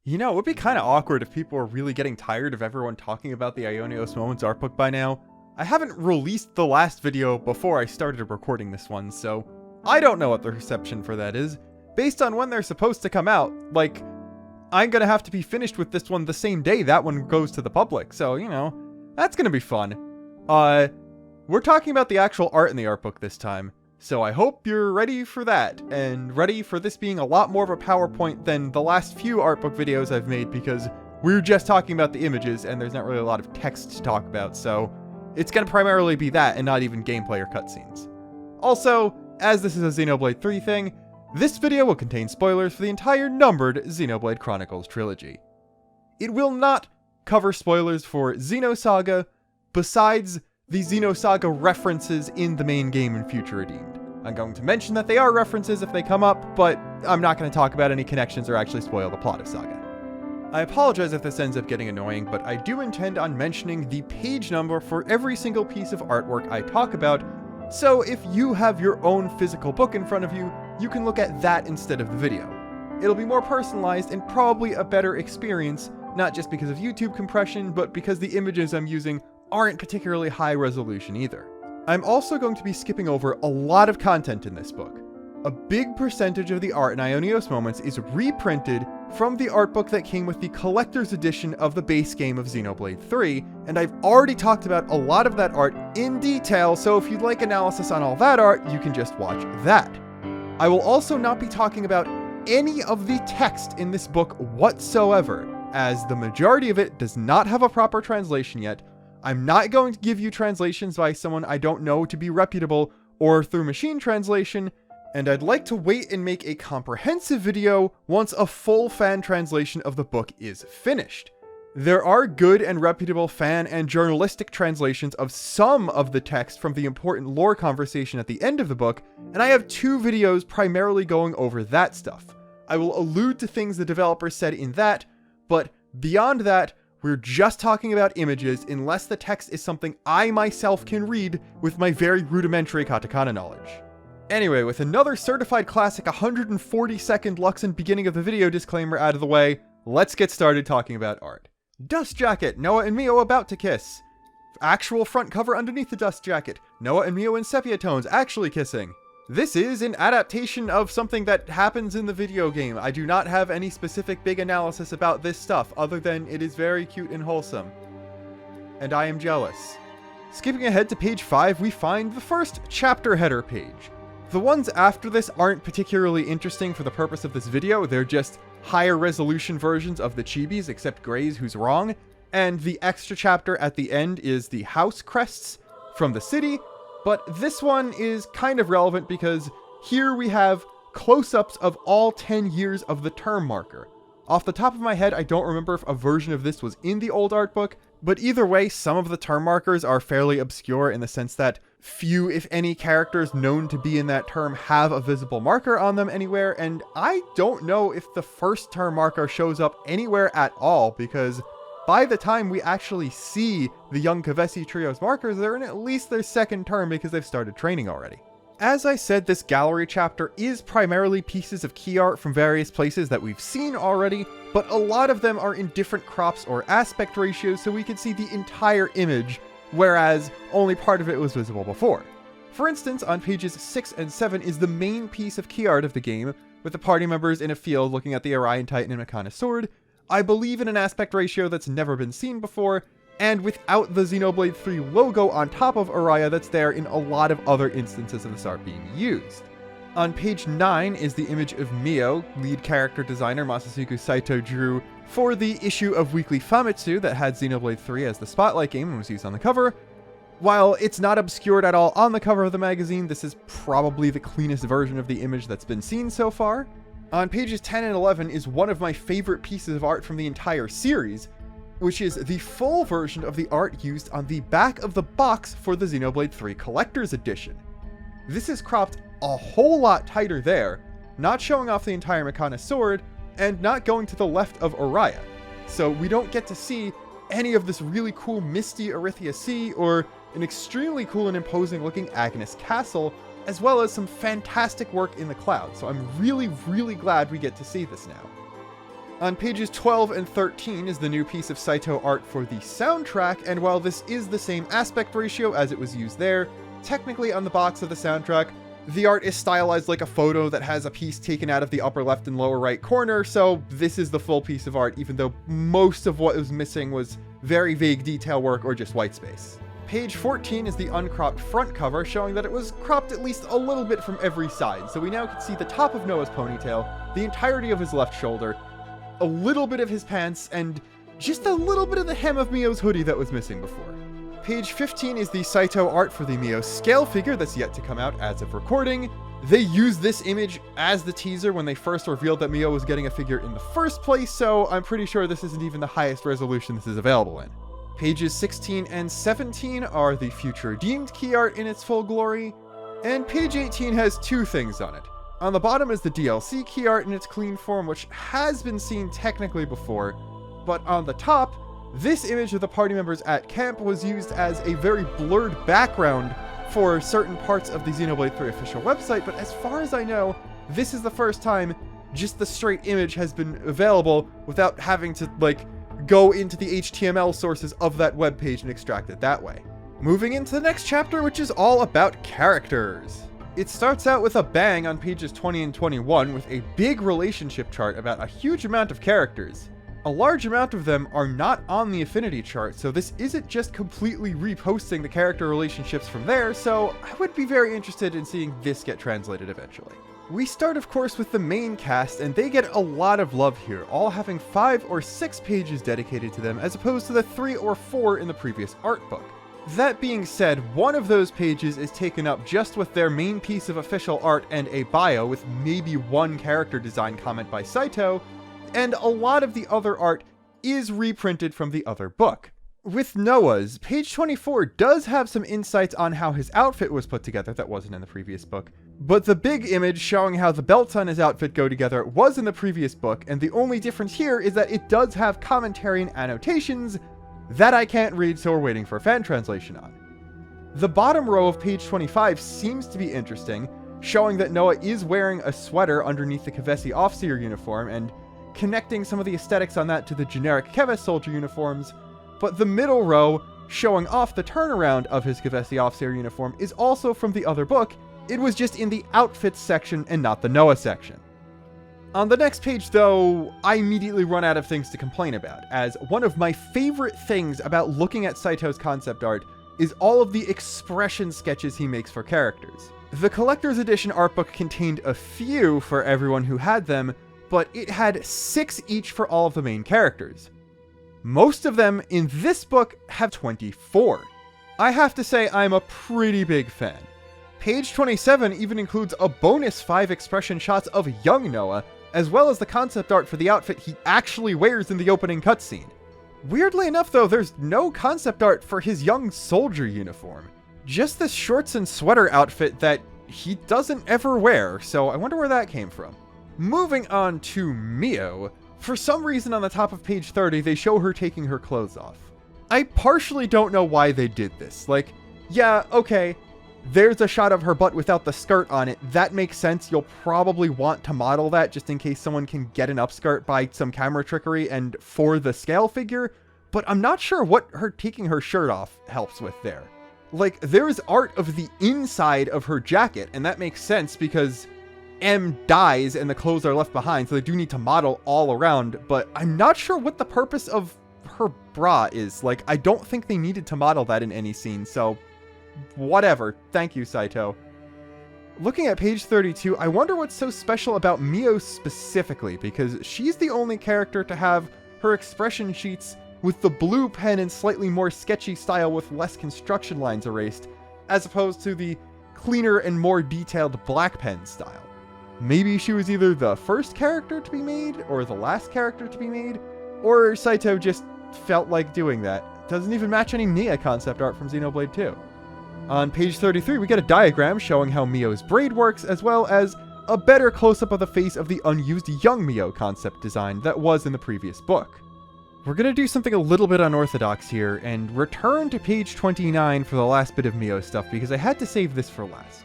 You know, it would be kind of awkward if people were really getting tired of everyone talking about the Ionios Moments art book by now. I haven't released the last video before I started recording this one, so I don't know what the reception for that is. Based on when they're supposed to come out, like, I'm gonna have to be finished with this one the same day that one goes to the public, so, you know, that's gonna be fun. We're talking about the actual art in the art book this time, so I hope you're ready for that, and ready for this being a lot more of a PowerPoint than the last few art book videos I've made, because we're just talking about the images, and there's not really a lot of text to talk about, so it's gonna primarily be that, and not even gameplay or cutscenes. Also, as this is a Xenoblade 3 thing, this video will contain spoilers for the entire numbered Xenoblade Chronicles trilogy. It will not cover spoilers for Xenosaga, besides the Xenosaga references in the main game in Future Redeemed. I'm going to mention that they are references if they come up, but I'm not going to talk about any connections or actually spoil the plot of Saga. I apologize if this ends up getting annoying, but I do intend on mentioning the page number for every single piece of artwork I talk about, so if you have your own physical book in front of you, you can look at that instead of the video. It'll be more personalized and probably a better experience, not just because of YouTube compression, but because the images I'm using aren't particularly high resolution either. I'm also going to be skipping over a lot of content in this book. A big percentage of the art in Ionios Moments is reprinted from the art book that came with the collector's edition of the base game of Xenoblade 3, and I've already talked about a lot of that art in detail, so if you'd like analysis on all that art, you can just watch that. I will also not be talking about any of the text in this book whatsoever, as the majority of it does not have a proper translation yet. I'm not going to give you translations by someone I don't know to be reputable or through machine translation, and I'd like to wait and make a comprehensive video once a full fan translation of the book is finished. There are good and reputable fan and journalistic translations of some of the text from the important lore conversation at the end of the book, and I have 2 videos primarily going over that stuff. I will allude to things the developer said in that, but beyond that, we're just talking about images unless the text is something I myself can read with my very rudimentary katakana knowledge. Anyway, with another certified classic 140-second Luxon beginning of the video disclaimer out of the way, let's get started talking about art. Dust Jacket, Noah and Mio about to kiss. Actual front cover underneath the dust jacket, Noah and Mio in sepia tones actually kissing. This is an adaptation of something that happens in the video game. I do not have any specific big analysis about this stuff, other than it is very cute and wholesome. And I am jealous. Skipping ahead to page 5, we find the first chapter header page. The ones after this aren't particularly interesting for the purpose of this video, they're just higher resolution versions of the chibis, except Gray's who's wrong, and the extra chapter at the end is the house crests from the city, but this one is kind of relevant because here we have close-ups of all 10 years of the term marker. Off the top of my head, I don't remember if a version of this was in the old art book, but either way, some of the term markers are fairly obscure in the sense that few, if any, characters known to be in that term have a visible marker on them anywhere, and I don't know if the first term marker shows up anywhere at all, because by the time we actually see the young Kavesi trio's markers, they're in at least their second term because they've started training already. As I said, this gallery chapter is primarily pieces of key art from various places that we've seen already, but a lot of them are in different crops or aspect ratios so we can see the entire image, whereas only part of it was visible before. For instance, on pages 6 and 7 is the main piece of key art of the game, with the party members in a field looking at the Orion Titan and Makana sword, I believe in an aspect ratio that's never been seen before, and without the Xenoblade 3 logo on top of Orion that's there in a lot of other instances of this art being used. On page 9 is the image of Mio, lead character designer Masasuke Saito drew for the issue of Weekly Famitsu that had Xenoblade 3 as the spotlight game and was used on the cover. While it's not obscured at all on the cover of the magazine, this is probably the cleanest version of the image that's been seen so far. On pages 10 and 11 is one of my favorite pieces of art from the entire series, which is the full version of the art used on the back of the box for the Xenoblade 3 Collector's Edition. This is cropped a whole lot tighter there, not showing off the entire Makana sword, and not going to the left of Orion. So we don't get to see any of this really cool misty Erythia Sea or an extremely cool and imposing looking Agnes Castle, as well as some fantastic work in the clouds. So I'm really, really glad we get to see this now. On pages 12 and 13 is the new piece of Saito art for the soundtrack, and while this is the same aspect ratio as it was used there, technically on the box of the soundtrack, the art is stylized like a photo that has a piece taken out of the upper left and lower right corner, so this is the full piece of art, even though most of what was missing was very vague detail work or just white space. Page 14 is the uncropped front cover, showing that it was cropped at least a little bit from every side, so we now can see the top of Noah's ponytail, the entirety of his left shoulder, a little bit of his pants, and just a little bit of the hem of Mio's hoodie that was missing before. Page 15 is the Saito art for the Mio scale figure that's yet to come out as of recording. They used this image as the teaser when they first revealed that Mio was getting a figure in the first place, so I'm pretty sure this isn't even the highest resolution this is available in. Pages 16 and 17 are the future deemed key art in its full glory, and page 18 has two things on it. On the bottom is the DLC key art in its clean form, which has been seen technically before, but on the top, this image of the party members at camp was used as a very blurred background for certain parts of the Xenoblade 3 official website, but as far as I know, this is the first time just the straight image has been available without having to, go into the HTML sources of that web page and extract it that way. Moving into the next chapter, which is all about characters. It starts out with a bang on pages 20 and 21 with a big relationship chart about a huge amount of characters. A large amount of them are not on the affinity chart, so this isn't just completely reposting the character relationships from there, so I would be very interested in seeing this get translated eventually. We start, of course, with the main cast, and they get a lot of love here, all having 5 or 6 pages dedicated to them, as opposed to the 3 or 4 in the previous art book. That being said, one of those pages is taken up just with their main piece of official art and a bio, with maybe one character design comment by Saito, and a lot of the other art is reprinted from the other book. With Noah's, page 24 does have some insights on how his outfit was put together that wasn't in the previous book, but the big image showing how the belts on his outfit go together was in the previous book, and the only difference here is that it does have commentary and annotations that I can't read, so we're waiting for a fan translation on. The bottom row of page 25 seems to be interesting, showing that Noah is wearing a sweater underneath the Kevesi officer uniform, and connecting some of the aesthetics on that to the generic Keves soldier uniforms, but the middle row, showing off the turnaround of his Kevesi officer uniform, is also from the other book. It was just in the outfits section and not the Noah section. On the next page, though, I immediately run out of things to complain about, as one of my favorite things about looking at Saito's concept art is all of the expression sketches he makes for characters. The collector's edition art book contained a few for everyone who had them, but it had 6 each for all of the main characters. Most of them in this book have 24. I have to say I'm a pretty big fan. Page 27 even includes a bonus 5 expression shots of young Noah, as well as the concept art for the outfit he actually wears in the opening cutscene. Weirdly enough though, there's no concept art for his young soldier uniform. Just this shorts and sweater outfit that he doesn't ever wear, so I wonder where that came from. Moving on to Mio, for some reason on the top of page 30 they show her taking her clothes off. I partially don't know why they did this. Yeah, okay, there's a shot of her butt without the skirt on it. That makes sense. You'll probably want to model that just in case someone can get an upskirt by some camera trickery and for the scale figure, but I'm not sure what her taking her shirt off helps with there. There's art of the inside of her jacket, and that makes sense because M dies and the clothes are left behind, so they do need to model all around, but I'm not sure what the purpose of her bra is. I don't think they needed to model that in any scene, so whatever. Thank you, Saito. Looking at page 32, I wonder what's so special about Mio specifically, because she's the only character to have her expression sheets with the blue pen and slightly more sketchy style with less construction lines erased, as opposed to the cleaner and more detailed black pen style. Maybe she was either the first character to be made, or the last character to be made, or Saito just felt like doing that. Doesn't even match any Nia concept art from Xenoblade 2. On page 33, we get a diagram showing how Mio's braid works, as well as a better close-up of the face of the unused young Mio concept design that was in the previous book. We're going to do something a little bit unorthodox here, and return to page 29 for the last bit of Mio stuff, because I had to save this for last.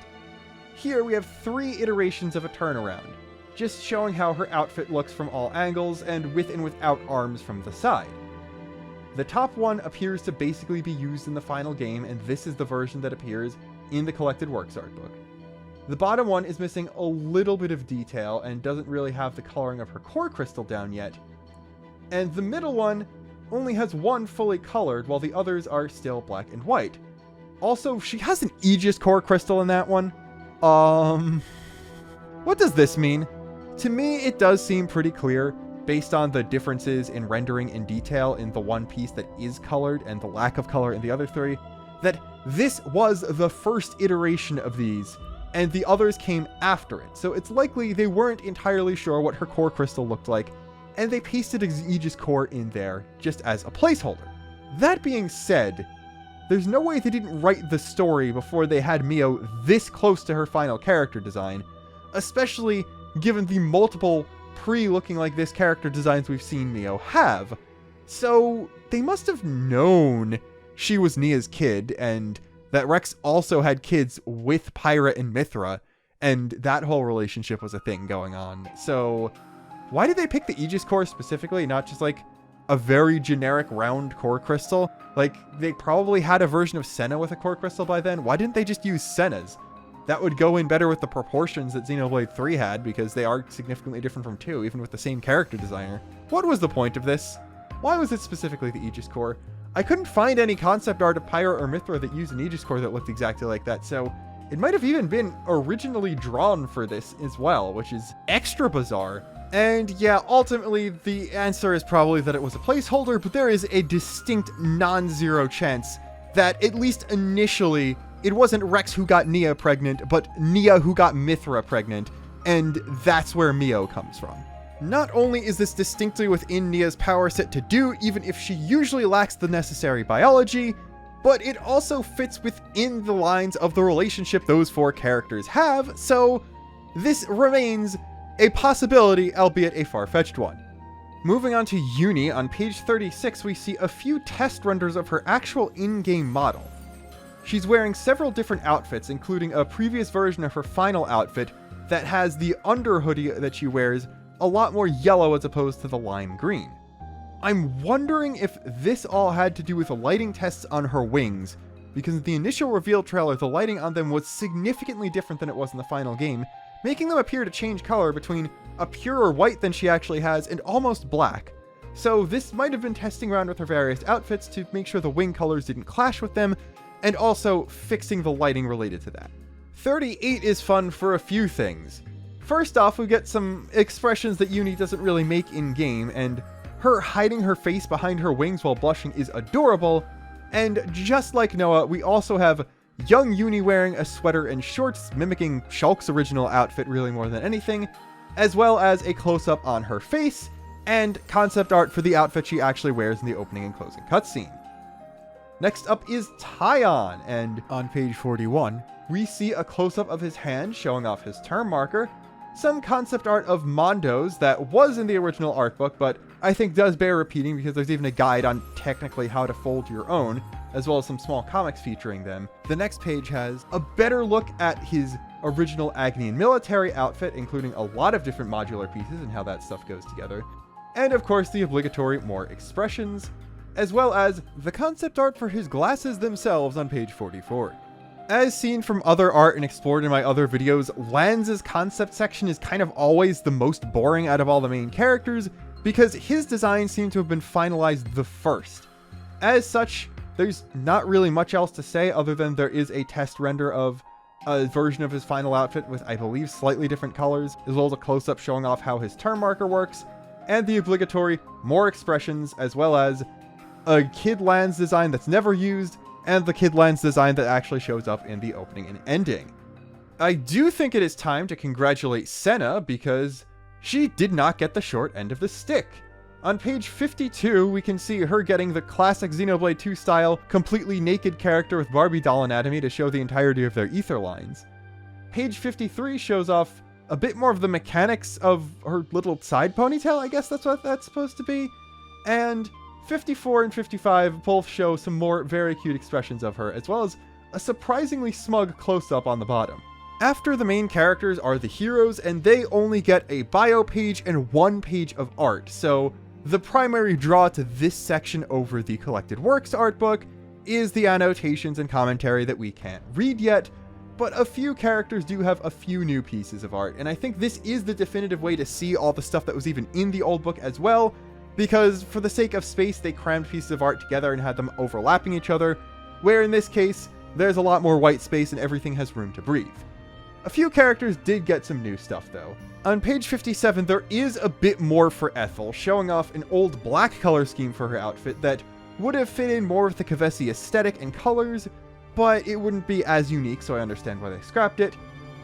Here we have 3 iterations of a turnaround. just showing how her outfit looks from all angles and with and without arms from the side. The top one appears to basically be used in the final game, and this is the version that appears in the Collected Works art book. The bottom one is missing a little bit of detail and doesn't really have the coloring of her core crystal down yet. And the middle one only has one fully colored, while the others are still black and white. Also, she has an Aegis core crystal in that one. What does this mean? To me, it does seem pretty clear, based on the differences in rendering and detail in the one piece that is colored and the lack of color in the other three, that this was the first iteration of these, and the others came after it. So it's likely they weren't entirely sure what her core crystal looked like, and they pasted an Aegis core in there just as a placeholder. That being said, there's no way they didn't write the story before they had Mio this close to her final character design, especially given the multiple pre-looking like this character designs we've seen Mio have. So they must have known she was Nia's kid, and that Rex also had kids with Pyra and Mithra, and that whole relationship was a thing going on. So why did they pick the Aegis core specifically, not just like a very generic round core crystal? Like, they probably had a version of Senna with a core crystal by then. Why didn't they just use Senna's? That would go in better with the proportions that Xenoblade 3 had, because they are significantly different from 2, even with the same character designer. What was the point of this? Why was it specifically the Aegis core? I couldn't find any concept art of Pyra or Mithra that used an Aegis core that looked exactly like that, so it might have even been originally drawn for this as well, which is extra bizarre. And yeah, ultimately, the answer is probably that it was a placeholder, but there is a distinct non-zero chance that, at least initially, it wasn't Rex who got Nia pregnant, but Nia who got Mithra pregnant, and that's where Mio comes from. Not only is this distinctly within Nia's power set to do, even if she usually lacks the necessary biology, but it also fits within the lines of the relationship those four characters have, so this remains a possibility, albeit a far-fetched one. Moving on to Uni, on page 36 we see a few test renders of her actual in-game model. She's wearing several different outfits, including a previous version of her final outfit that has the under hoodie that she wears a lot more yellow as opposed to the lime green. I'm wondering if this all had to do with the lighting tests on her wings, because in the initial reveal trailer the lighting on them was significantly different than it was in the final game, making them appear to change color between a purer white than she actually has and almost black. So this might have been testing around with her various outfits to make sure the wing colors didn't clash with them, and also fixing the lighting related to that. 38 is fun for a few things. First off, we get some expressions that Uni doesn't really make in-game, and her hiding her face behind her wings while blushing is adorable, and just like Noah, we also have young Uni wearing a sweater and shorts, mimicking Shulk's original outfit really more than anything, as well as a close-up on her face, and concept art for the outfit she actually wears in the opening and closing cutscene. Next up is Tyion, and on page 41, we see a close-up of his hand showing off his term marker, some concept art of Mondos that was in the original art book, but I think does bear repeating because there's even a guide on technically how to fold your own, as well as some small comics featuring them. The next page has a better look at his original Agnian military outfit, including a lot of different modular pieces and how that stuff goes together. And of course the obligatory more expressions, as well as the concept art for his glasses themselves on page 44. As seen from other art and explored in my other videos, Lanz's concept section is kind of always the most boring out of all the main characters, because his design seemed to have been finalized the first. As such, there's not really much else to say other than there is a test render of a version of his final outfit with, I believe, slightly different colors, as well as a close-up showing off how his term marker works, and the obligatory more expressions, as well as a Kid Lanz design that's never used, and the Kid Lanz design that actually shows up in the opening and ending. I do think it is time to congratulate Senna, because she did not get the short end of the stick. On page 52, we can see her getting the classic Xenoblade 2 style, completely naked character with Barbie doll anatomy to show the entirety of their ether lines. Page 53 shows off a bit more of the mechanics of her little side ponytail, I guess that's what that's supposed to be. And 54 and 55 both show some more very cute expressions of her, as well as a surprisingly smug close-up on the bottom. After the main characters are the heroes, and they only get a bio page and 1 page of art, so the primary draw to this section over the collected works art book is the annotations and commentary that we can't read yet, but a few characters do have a few new pieces of art, and I think this is the definitive way to see all the stuff that was even in the old book as well, because for the sake of space, they crammed pieces of art together and had them overlapping each other, where in this case, there's a lot more white space and everything has room to breathe. A few characters did get some new stuff though. On page 57, there is a bit more for Ethel, showing off an old black color scheme for her outfit that would have fit in more with the Kavesi aesthetic and colors, but it wouldn't be as unique, so I understand why they scrapped it,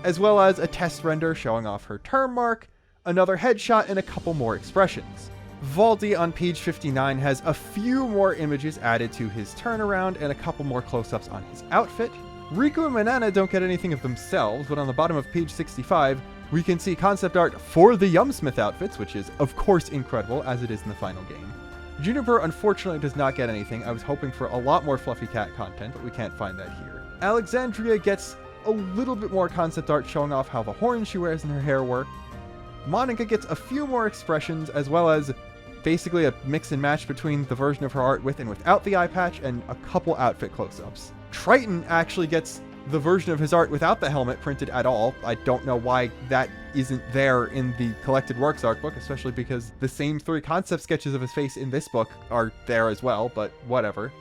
as well as a test render showing off her term mark, another headshot, and a couple more expressions. Valdi on page 59 has a few more images added to his turnaround and a couple more close-ups on his outfit. Riku and Manana don't get anything of themselves, but on the bottom of page 65, we can see concept art for the Yumsmith outfits, which is of course incredible, as it is in the final game. Juniper unfortunately does not get anything. I was hoping for a lot more Fluffy Cat content, but we can't find that here. Alexandria gets a little bit more concept art showing off how the horns she wears in her hair work. Monica gets a few more expressions, as well as basically a mix and match between the version of her art with and without the eye patch, and a couple outfit close-ups. Triton actually gets the version of his art without the helmet printed at all. I don't know why that isn't there in the collected works art book, especially because the same 3 concept sketches of his face in this book are there as well, but whatever.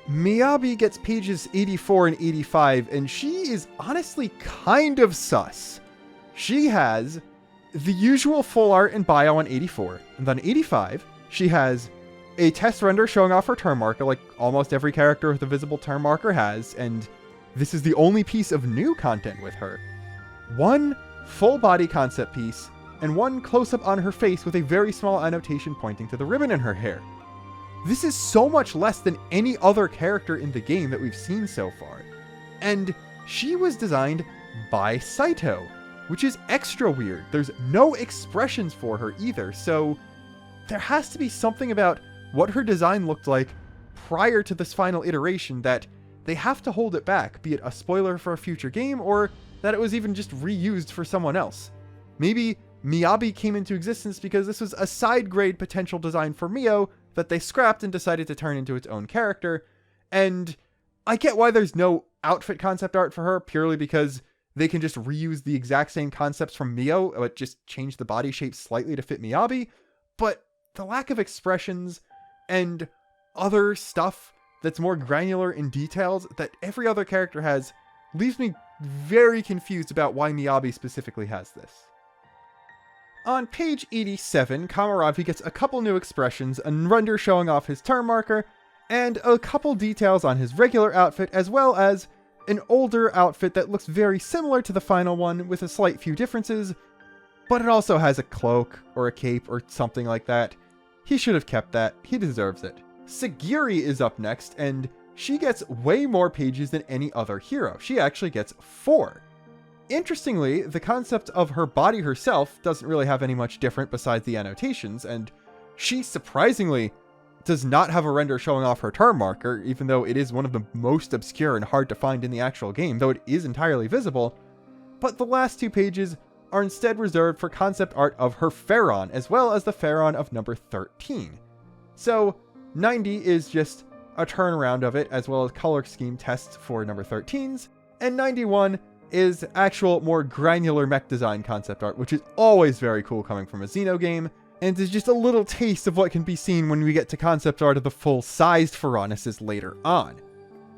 Miyabi gets pages 84 and 85, and she is honestly kind of sus. She has the usual full art and bio on 84, and on 85, she has a test render showing off her term marker like almost every character with a visible term marker has, and this is the only piece of new content with her. 1 full body concept piece, and 1 close-up on her face with a very small annotation pointing to the ribbon in her hair. This is so much less than any other character in the game that we've seen so far. And she was designed by Saito, which is extra weird. There's no expressions for her either, so there has to be something about what her design looked like prior to this final iteration that they have to hold it back, be it a spoiler for a future game or that it was even just reused for someone else. Maybe Miyabi came into existence because this was a side grade potential design for Mio that they scrapped and decided to turn into its own character. And I get why there's no outfit concept art for her, purely because they can just reuse the exact same concepts from Mio, but just change the body shape slightly to fit Miyabi. But the lack of expressions and other stuff that's more granular in details that every other character has leaves me very confused about why Miyabi specifically has this. On page 87, Kamaravi gets a couple new expressions, a render showing off his term marker, and a couple details on his regular outfit, as well as an older outfit that looks very similar to the final one with a slight few differences, but it also has a cloak or a cape or something like that. He should have kept that. He deserves it. Sagiri is up next, and she gets way more pages than any other hero. She actually gets 4. Interestingly, the concept of her body herself doesn't really have any much different besides the annotations, and she surprisingly does not have a render showing off her term marker, even though it is one of the most obscure and hard to find in the actual game, though it is entirely visible. But the last 2 pages are instead reserved for concept art of her Pharaon, as well as the Pharaon of number 13. So 90 is just a turnaround of it, as well as color scheme tests for number 13s, and 91 is actual more granular mech design concept art, which is always very cool coming from a Xeno game, and is just a little taste of what can be seen when we get to concept art of the full-sized Pharaonesses later on.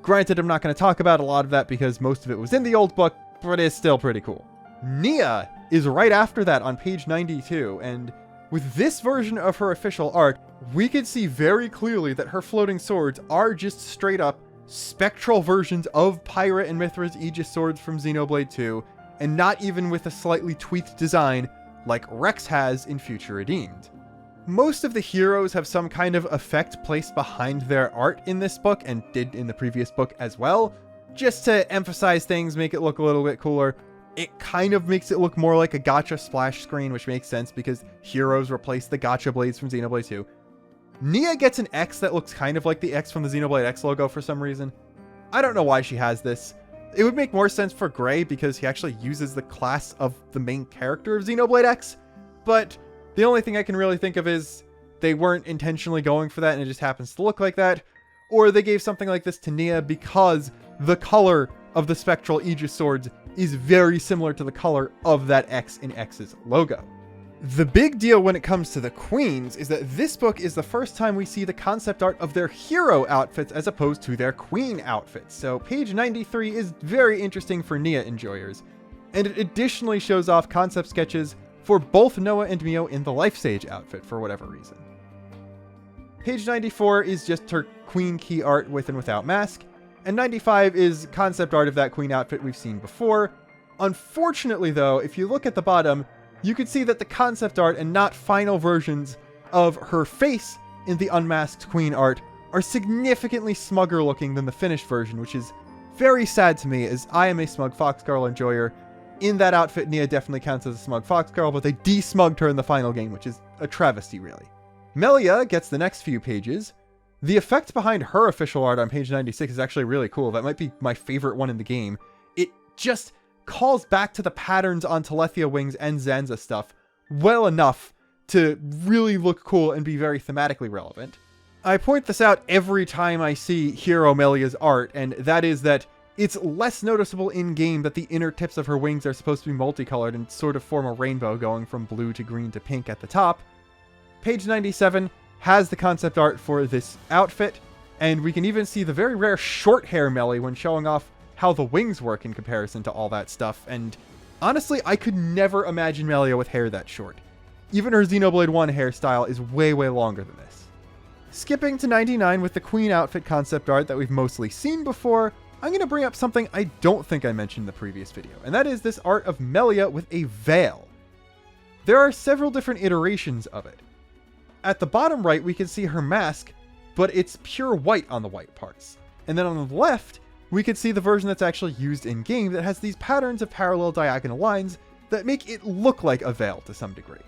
Granted, I'm not going to talk about a lot of that because most of it was in the old book, but it's still pretty cool. Nia is right after that on page 92, and with this version of her official art, we could see very clearly that her floating swords are just straight up spectral versions of Pyra and Mithra's Aegis swords from Xenoblade 2, and not even with a slightly tweaked design like Rex has in Future Redeemed. Most of the heroes have some kind of effect placed behind their art in this book, and did in the previous book as well, just to emphasize things, make it look a little bit cooler. It kind of makes it look more like a gacha splash screen, which makes sense because heroes replace the gacha blades from Xenoblade 2. Nia gets an X that looks kind of like the X from the Xenoblade X logo for some reason. I don't know why she has this. It would make more sense for Gray because he actually uses the class of the main character of Xenoblade X, but the only thing I can really think of is they weren't intentionally going for that and it just happens to look like that, or they gave something like this to Nia because the color of the spectral Aegis swords is very similar to the color of that X in X's logo. The big deal when it comes to the queens is that this book is the first time we see the concept art of their hero outfits as opposed to their queen outfits. So page 93 is very interesting for Nia enjoyers. And it additionally shows off concept sketches for both Noah and Mio in the Life Sage outfit for whatever reason. Page 94 is just her queen key art with and without mask. And 95 is concept art of that queen outfit we've seen before. Unfortunately though, if you look at the bottom, you can see that the concept art and not final versions of her face in the unmasked queen art are significantly smugger looking than the finished version, which is very sad to me as I am a smug fox girl enjoyer. In that outfit, Nia definitely counts as a smug fox girl, but they de-smugged her in the final game, which is a travesty really. Melia gets the next few pages. The effect behind her official art on page 96 is actually really cool. That might be my favorite one in the game. It just calls back to the patterns on Telethia wings and Zanza stuff well enough to really look cool and be very thematically relevant. I point this out every time I see Hero Melia's art, and that is that it's less noticeable in-game that the inner tips of her wings are supposed to be multicolored and sort of form a rainbow going from blue to green to pink at the top. Page 97 has the concept art for this outfit, and we can even see the very rare short hair Melia when showing off how the wings work in comparison to all that stuff, and honestly, I could never imagine Melia with hair that short. Even her Xenoblade 1 hairstyle is way longer than this. Skipping to 99 with the queen outfit concept art that we've mostly seen before, I'm going to bring up something I don't think I mentioned in the previous video, and that is this art of Melia with a veil. There are several different iterations of it. At the bottom right, we can see her mask, but it's pure white on the white parts. And then on the left, we can see the version that's actually used in-game that has these patterns of parallel diagonal lines that make it look like a veil to some degree.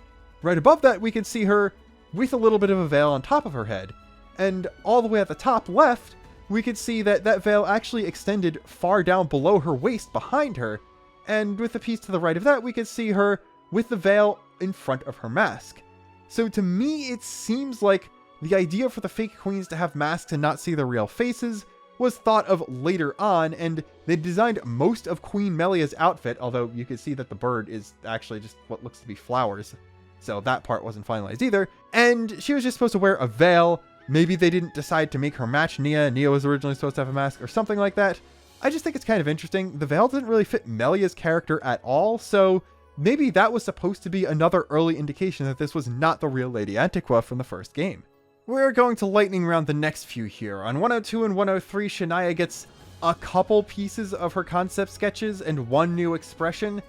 Right above that, we can see her with a little bit of a veil on top of her head. And all the way at the top left, we can see that that veil actually extended far down below her waist behind her. And with the piece to the right of that, we can see her with the veil in front of her mask. So to me, it seems like the idea for the fake queens to have masks and not see their real faces was thought of later on, and they designed most of Queen Melia's outfit, although you can see that the bird is actually just what looks to be flowers. So that part wasn't finalized either. And she was just supposed to wear a veil. Maybe they didn't decide to make her match Nia. Nia was originally supposed to have a mask or something like that. I just think it's kind of interesting. The veil doesn't really fit Melia's character at all, so maybe that was supposed to be another early indication that this was not the real Lady Antiqua from the first game. We're going to lightning round the next few here. On 102 and 103, Shania gets a couple pieces of her concept sketches and one new expression.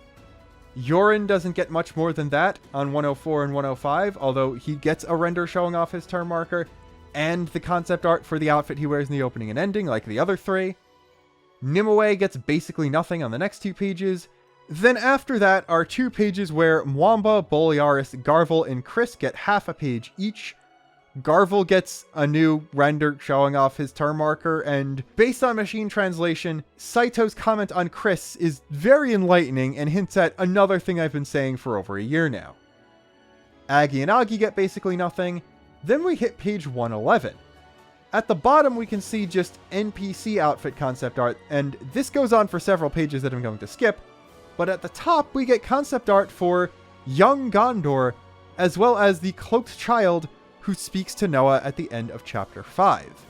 Yorin doesn't get much more than that on 104 and 105, although he gets a render showing off his turn marker and the concept art for the outfit he wears in the opening and ending, like the other three. Nimue gets basically nothing on the next two pages. Then after that are 2 pages where Mwamba, Bolearis, Garvel, and Chris get half a page each. Garvel gets a new render showing off his turn marker, and based on machine translation, Saito's comment on Chris is very enlightening and hints at another thing I've been saying for over a year now. Aggie and Agi get basically nothing. Then we hit page 111. At the bottom we can see just NPC outfit concept art, and this goes on for several pages that I'm going to skip, but at the top we get concept art for young Gondor, as well as the cloaked child who speaks to Noah at the end of chapter 5.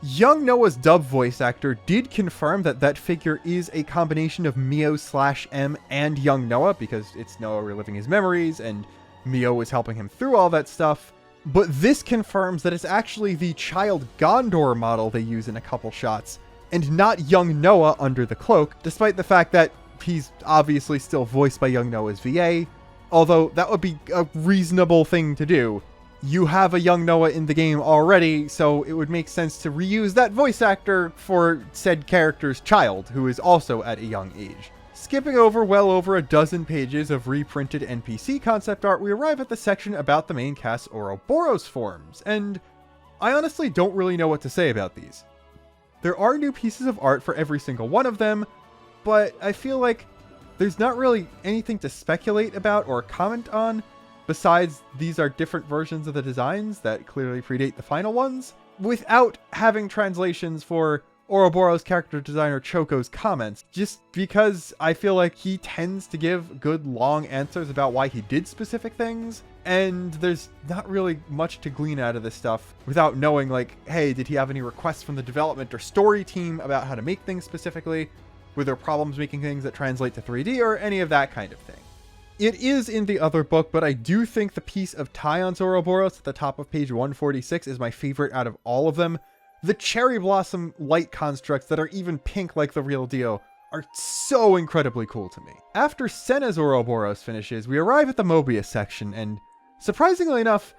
Young Noah's dub voice actor did confirm that that figure is a combination of Mio/M and young Noah, because it's Noah reliving his memories and Mio is helping him through all that stuff. But this confirms that it's actually the child Gondor model they use in a couple shots, and not young Noah under the cloak, despite the fact that he's obviously still voiced by young Noah's VA, although that would be a reasonable thing to do. You have a young Noah in the game already, so it would make sense to reuse that voice actor for said character's child, who is also at a young age. Skipping over well over a dozen pages of reprinted NPC concept art, we arrive at the section about the main cast's Oroboros forms, and I honestly don't really know what to say about these. There are new pieces of art for every single one of them, but I feel like there's not really anything to speculate about or comment on, besides these are different versions of the designs that clearly predate the final ones, without having translations for Oroboros character designer Choco's comments, just because I feel like he tends to give good long answers about why he did specific things, and there's not really much to glean out of this stuff without knowing, like, hey, did he have any requests from the development or story team about how to make things specifically? Were there problems making things that translate to 3D, or any of that kind of thing? It is in the other book, but I do think the piece of Tyion's Oroboros at the top of page 146 is my favorite out of all of them. The cherry blossom light constructs that are even pink like the real deal are so incredibly cool to me. After Senna's Oroboros finishes, we arrive at the Mobius section, and surprisingly enough,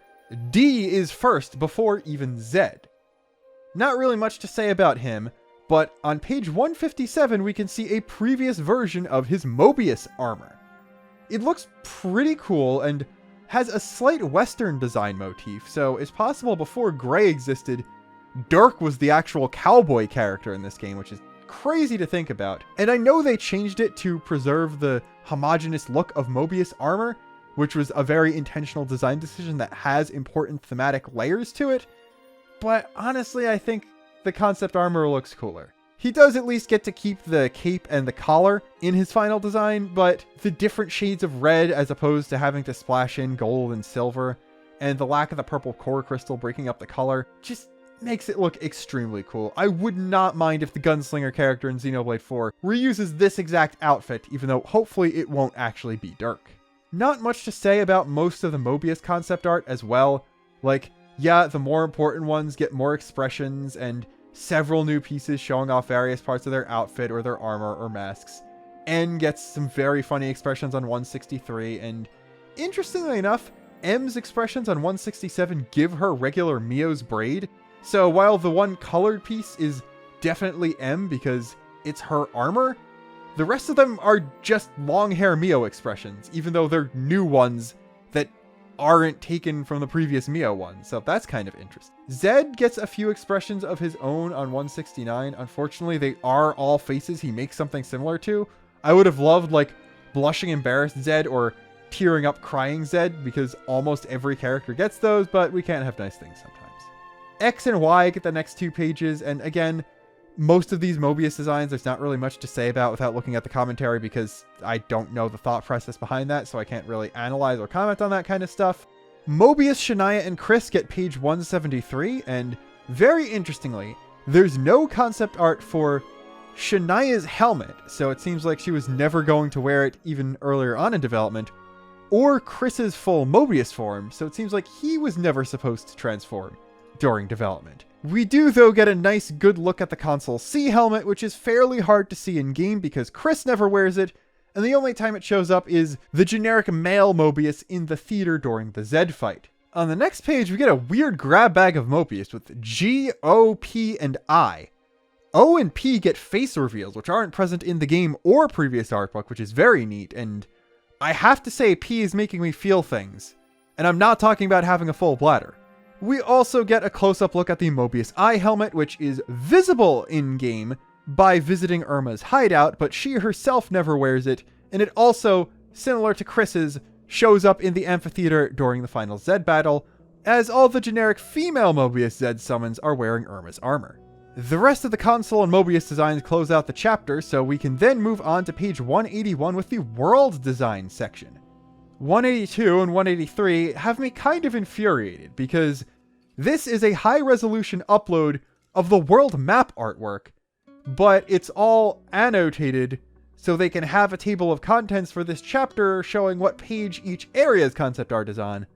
D is first before even Z. Not really much to say about him, but on page 157 we can see a previous version of his Mobius armor. It looks pretty cool and has a slight Western design motif, so it's possible before Gray existed, Dirk was the actual cowboy character in this game, which is crazy to think about. And I know they changed it to preserve the homogeneous look of Mobius armor, which was a very intentional design decision that has important thematic layers to it, but honestly I think the concept armor looks cooler. He does at least get to keep the cape and the collar in his final design, but the different shades of red as opposed to having to splash in gold and silver, and the lack of the purple core crystal breaking up the color, just makes it look extremely cool. I would not mind if the gunslinger character in Xenoblade 4 reuses this exact outfit, even though hopefully it won't actually be Dirk. Not much to say about most of the Mobius concept art as well. Like, yeah, the more important ones get more expressions and several new pieces showing off various parts of their outfit or their armor or masks. N gets some very funny expressions on 163, and interestingly enough, M's expressions on 167 give her regular Mio's braid. So while the one colored piece is definitely M because it's her armor, the rest of them are just long hair Mio expressions, even though they're new ones that aren't taken from the previous Mio one, so that's kind of interesting. Zed gets a few expressions of his own on 169. Unfortunately, they are all faces he makes something similar to. I would have loved, like, blushing embarrassed Zed or tearing up crying Zed, because almost every character gets those, but we can't have nice things sometimes. X and Y get the next two pages, and again, most of these Mobius designs there's not really much to say about without looking at the commentary, because I don't know the thought process behind that, so I can't really analyze or comment on that kind of stuff. Mobius, Shania, and Chris get page 173, and very interestingly, there's no concept art for Shania's helmet, so it seems like she was never going to wear it even earlier on in development, or Chris's full Mobius form, so it seems like he was never supposed to transform during development. We do, though, get a nice good look at the Console C helmet, which is fairly hard to see in-game because Chris never wears it, and the only time it shows up is the generic male Mobius in the theater during the Zed fight. On the next page, we get a weird grab bag of Mobius with G, O, P, and I. O and P get face reveals, which aren't present in the game or previous art book, which is very neat, and I have to say P is making me feel things, and I'm not talking about having a full bladder. We also get a close-up look at the Mobius Eye helmet, which is visible in-game by visiting Irma's hideout, but she herself never wears it, and it also, similar to Chris's, shows up in the amphitheater during the final Zed battle, as all the generic female Mobius Zed summons are wearing Irma's armor. The rest of the console and Mobius designs close out the chapter, so we can then move on to page 181 with the world design section. 182 and 183 have me kind of infuriated, because this is a high-resolution upload of the world map artwork, but it's all annotated so they can have a table of contents for this chapter showing what page each area's concept art is on.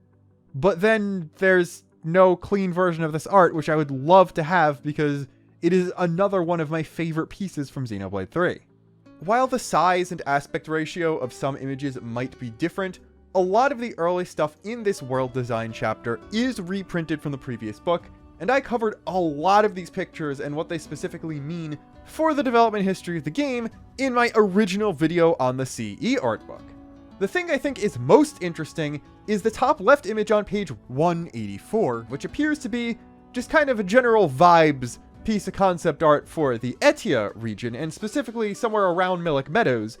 But then there's no clean version of this art, which I would love to have because it is another one of my favorite pieces from Xenoblade 3. While the size and aspect ratio of some images might be different, a lot of the early stuff in this world design chapter is reprinted from the previous book, and I covered a lot of these pictures and what they specifically mean for the development history of the game in my original video on the CE art book. The thing I think is most interesting is the top left image on page 184, which appears to be just kind of a general vibes piece of concept art for the Etia region, and specifically somewhere around Milik Meadows.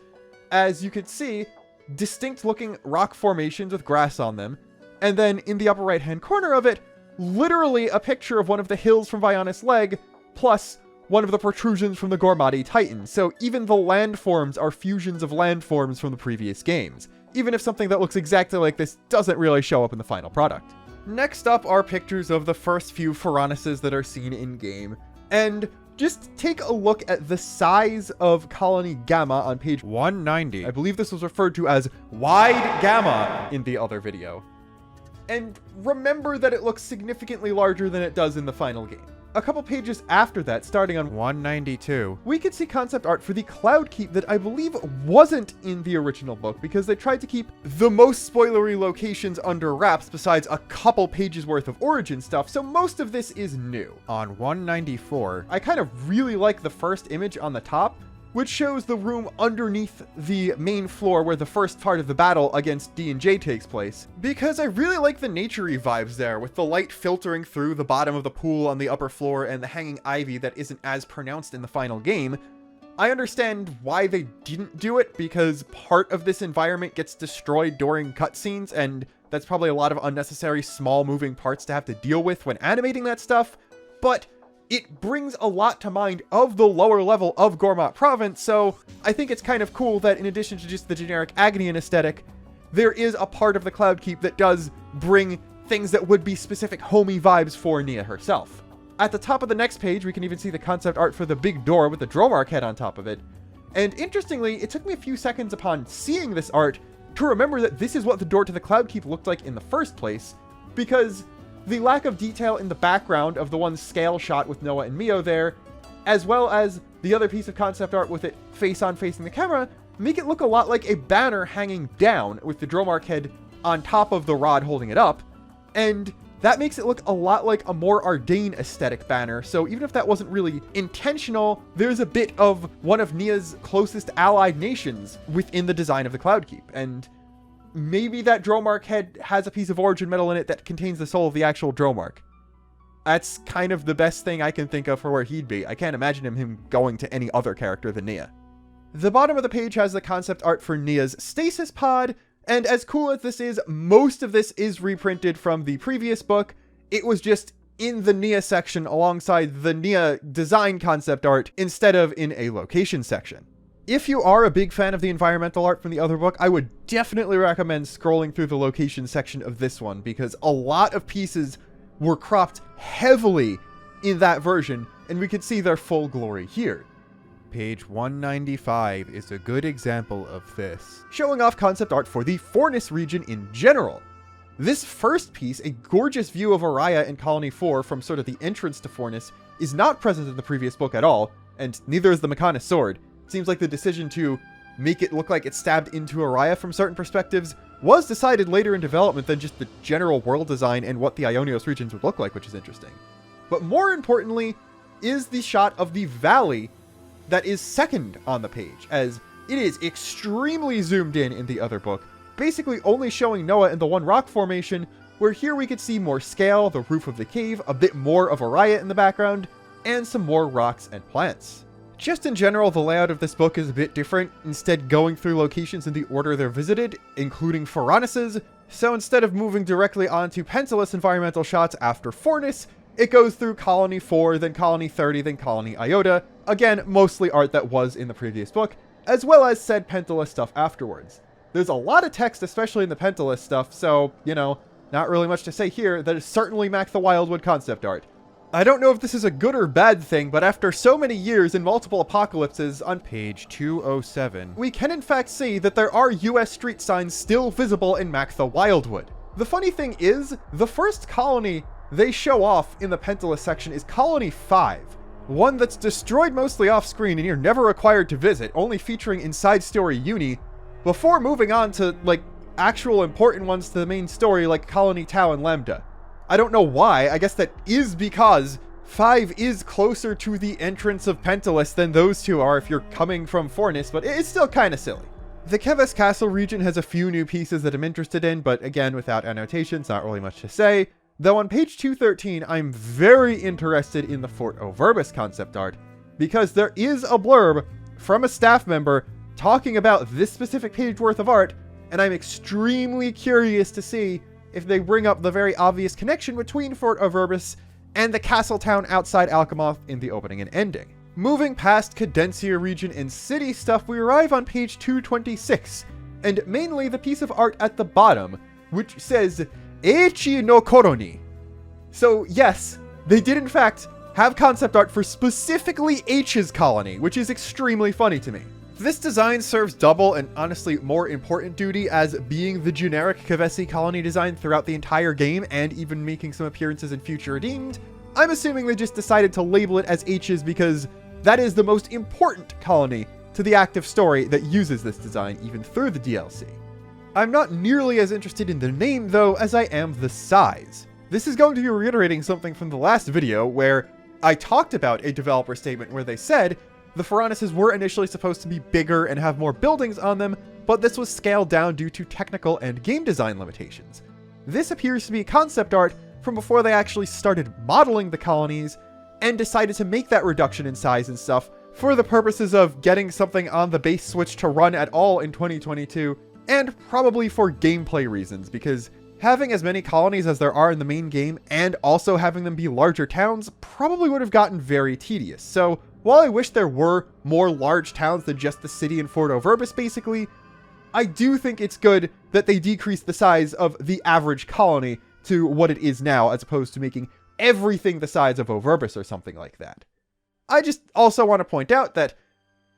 As you could see, distinct looking rock formations with grass on them, and then in the upper right hand corner of it, literally a picture of one of the hills from Vionis Leg, plus one of the protrusions from the Gormati Titan. So even the landforms are fusions of landforms from the previous games, even if something that looks exactly like this doesn't really show up in the final product. Next up are pictures of the first few Faranuses that are seen in-game, and just take a look at the size of Colony Gamma on page 190. I believe this was referred to as Wide Gamma in the other video. And remember that it looks significantly larger than it does in the final game. A couple pages after that, starting on 192, we could see concept art for the Cloud Keep that I believe wasn't in the original book, because they tried to keep the most spoilery locations under wraps besides a couple pages worth of origin stuff, so most of this is new. On 194, I kind of really like the first image on the top, which shows the room underneath the main floor where the first part of the battle against D&J takes place, because I really like the nature-y vibes there, with the light filtering through the bottom of the pool on the upper floor and the hanging ivy that isn't as pronounced in the final game. I understand why they didn't do it, because part of this environment gets destroyed during cutscenes, and that's probably a lot of unnecessary small moving parts to have to deal with when animating that stuff, but it brings a lot to mind of the lower level of Gormat Province, so I think it's kind of cool that in addition to just the generic Agnian aesthetic, there is a part of the Cloud Keep that does bring things that would be specific homey vibes for Nia herself. At the top of the next page, we can even see the concept art for the big door with the Dromark head on top of it. And interestingly, it took me a few seconds upon seeing this art to remember that this is what the door to the Cloud Keep looked like in the first place, because the lack of detail in the background of the one scale shot with Noah and Mio there, as well as the other piece of concept art with it face-on facing the camera, make it look a lot like a banner hanging down with the Dromark head on top of the rod holding it up, and that makes it look a lot like a more Ardain aesthetic banner, so even if that wasn't really intentional, there's a bit of one of Nia's closest allied nations within the design of the Cloud Keep, and maybe that Dromark head has a piece of origin metal in it that contains the soul of the actual Dromark. That's kind of the best thing I can think of for where he'd be. I can't imagine him going to any other character than Nia. The bottom of the page has the concept art for Nia's stasis pod, and as cool as this is, most of this is reprinted from the previous book. It was just in the Nia section alongside the Nia design concept art instead of in a location section. If you are a big fan of the environmental art from the other book, I would definitely recommend scrolling through the location section of this one, because a lot of pieces were cropped heavily in that version, and we could see their full glory here. Page 195 is a good example of this, showing off concept art for the Fornis region in general. This first piece, a gorgeous view of Araya in Colony 4 from sort of the entrance to Fornis, is not present in the previous book at all, and neither is the Mechanis sword. Seems like the decision to make it look like it's stabbed into Araya from certain perspectives was decided later in development than just the general world design and what the Ionios regions would look like, which is interesting. But more importantly is the shot of the valley that is second on the page, as it is extremely zoomed in the other book, basically only showing Noah in the one rock formation, where here we could see more scale, the roof of the cave, a bit more of Araya in the background, and some more rocks and plants. Just in general, the layout of this book is a bit different, instead going through locations in the order they're visited, including Faranuses, so instead of moving directly onto Pentalus environmental shots after Fornis, it goes through Colony 4, then Colony 30, then Colony Iota, again, mostly art that was in the previous book, as well as said Pentalus stuff afterwards. There's a lot of text, especially in the Pentalus stuff, so, you know, not really much to say here. That is certainly Mac the Wildwood concept art. I don't know if this is a good or bad thing, but after so many years and multiple apocalypses, on page 207, we can in fact see that there are US street signs still visible in Mac the Wildwood. The funny thing is, the first colony they show off in the Pentalus section is Colony 5, one that's destroyed mostly off-screen and you're never required to visit, only featuring inside story Uni, before moving on to, like, actual important ones to the main story like Colony Tau and Lambda. I don't know why. I guess that is because 5 is closer to the entrance of Pentalus than those two are if you're coming from Fornis, but it's still kind of silly. The Keves Castle region has a few new pieces that I'm interested in, but again, without annotations, not really much to say. Though on page 213, I'm very interested in the Fort Oroboros concept art, because there is a blurb from a staff member talking about this specific page worth of art, and I'm extremely curious to see if they bring up the very obvious connection between Fort Oroboros and the castle town outside Alchemoth in the opening and ending. Moving past Cadencia region and city stuff, we arrive on page 226, and mainly the piece of art at the bottom, which says, Eichi no Koroni. So yes, they did in fact have concept art for specifically H's colony, which is extremely funny to me. This design serves double and honestly more important duty as being the generic Kavesi colony design throughout the entire game and even making some appearances in Future Redeemed. I'm assuming they just decided to label it as H's because that is the most important colony to the active story that uses this design even through the DLC. I'm not nearly as interested in the name though as I am the size. This is going to be reiterating something from the last video where I talked about a developer statement where they said the Faranuses were initially supposed to be bigger and have more buildings on them, but this was scaled down due to technical and game design limitations. This appears to be concept art from before they actually started modeling the colonies and decided to make that reduction in size and stuff for the purposes of getting something on the base Switch to run at all in 2022, and probably for gameplay reasons, because having as many colonies as there are in the main game and also having them be larger towns probably would have gotten very tedious. So while I wish there were more large towns than just the city and Fort Oroboros basically, I do think it's good that they decreased the size of the average colony to what it is now, as opposed to making everything the size of Oroboros or something like that. I just also want to point out that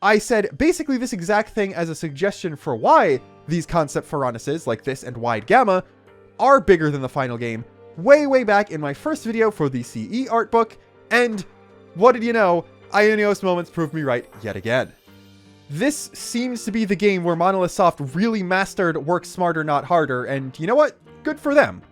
I said basically this exact thing as a suggestion for why these concept Faranuses, like this and Wide Gamma, are bigger than the final game way back in my first video for the CE art book, and what did you know, Ionios moments proved me right yet again. This seems to be the game where Monolith Soft really mastered work smarter not harder, and you know what? Good for them.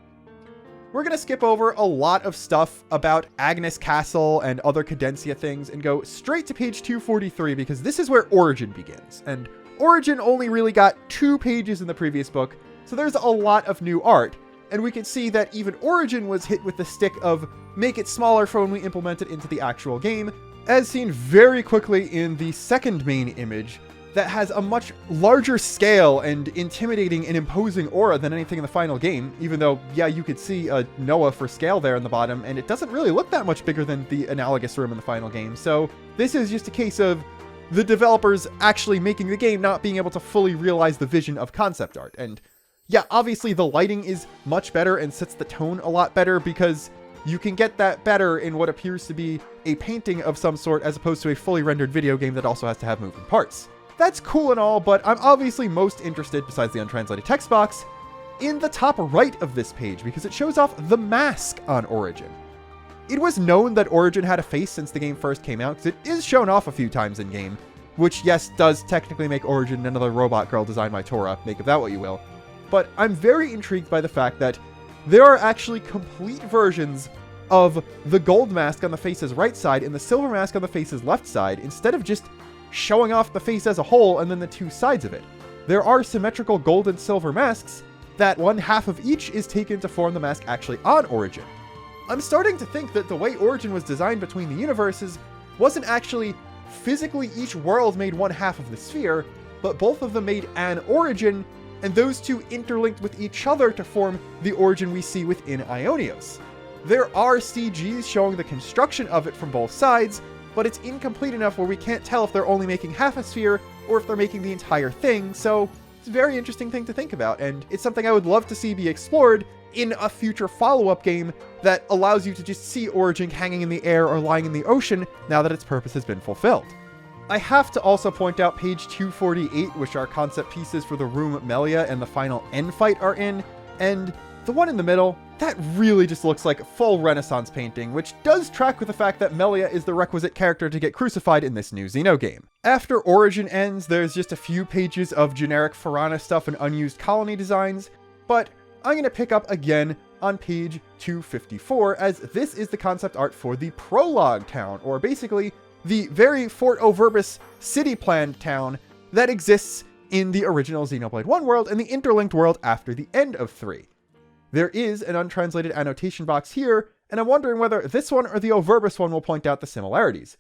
We're going to skip over a lot of stuff about Agnes Castle and other Cadencia things and go straight to page 243 because this is where Origin begins, and Origin only really got 2 pages in the previous book, so there's a lot of new art, and we can see that even Origin was hit with the stick of make it smaller for when we implement it into the actual game, as seen very quickly in the second main image that has a much larger scale and intimidating and imposing aura than anything in the final game, even though, yeah, you could see a Noah for scale there in the bottom, and it doesn't really look that much bigger than the analogous room in the final game. So this is just a case of the developers actually making the game not being able to fully realize the vision of concept art. And yeah, obviously the lighting is much better and sets the tone a lot better because you can get that better in what appears to be a painting of some sort as opposed to a fully rendered video game that also has to have moving parts. That's cool and all, but I'm obviously most interested, besides the untranslated text box, in the top right of this page because it shows off the mask on Origin. It was known that Origin had a face since the game first came out, because it is shown off a few times in game, which yes, does technically make Origin another robot girl designed by Tora, make of that what you will. But I'm very intrigued by the fact that there are actually complete versions of the gold mask on the face's right side and the silver mask on the face's left side, instead of just showing off the face as a whole and then the 2 sides of it. There are symmetrical gold and silver masks that one half of each is taken to form the mask actually on Origin. I'm starting to think that the way Origin was designed between the universes wasn't actually physically each world made one half of the sphere, but both of them made an Origin, and those 2 interlinked with each other to form the Origin we see within Ionios. There are CGs showing the construction of it from both sides, but it's incomplete enough where we can't tell if they're only making half a sphere or if they're making the entire thing, so it's a very interesting thing to think about, and it's something I would love to see be explored in a future follow-up game that allows you to just see Origin hanging in the air or lying in the ocean now that its purpose has been fulfilled. I have to also point out page 248, which are concept pieces for the room Melia and the final end fight are in, and the one in the middle, that really just looks like a full Renaissance painting, which does track with the fact that Melia is the requisite character to get crucified in this new Xeno game. After Origin ends, there's just a few pages of generic Farana stuff and unused colony designs, but I'm going to pick up again on page 254, as this is the concept art for the prologue town, or basically the very Fort Oroboros city-planned town that exists in the original Xenoblade 1 world and the interlinked world after the end of 3. There is an untranslated annotation box here, and I'm wondering whether this one or the Oroboros one will point out the similarities.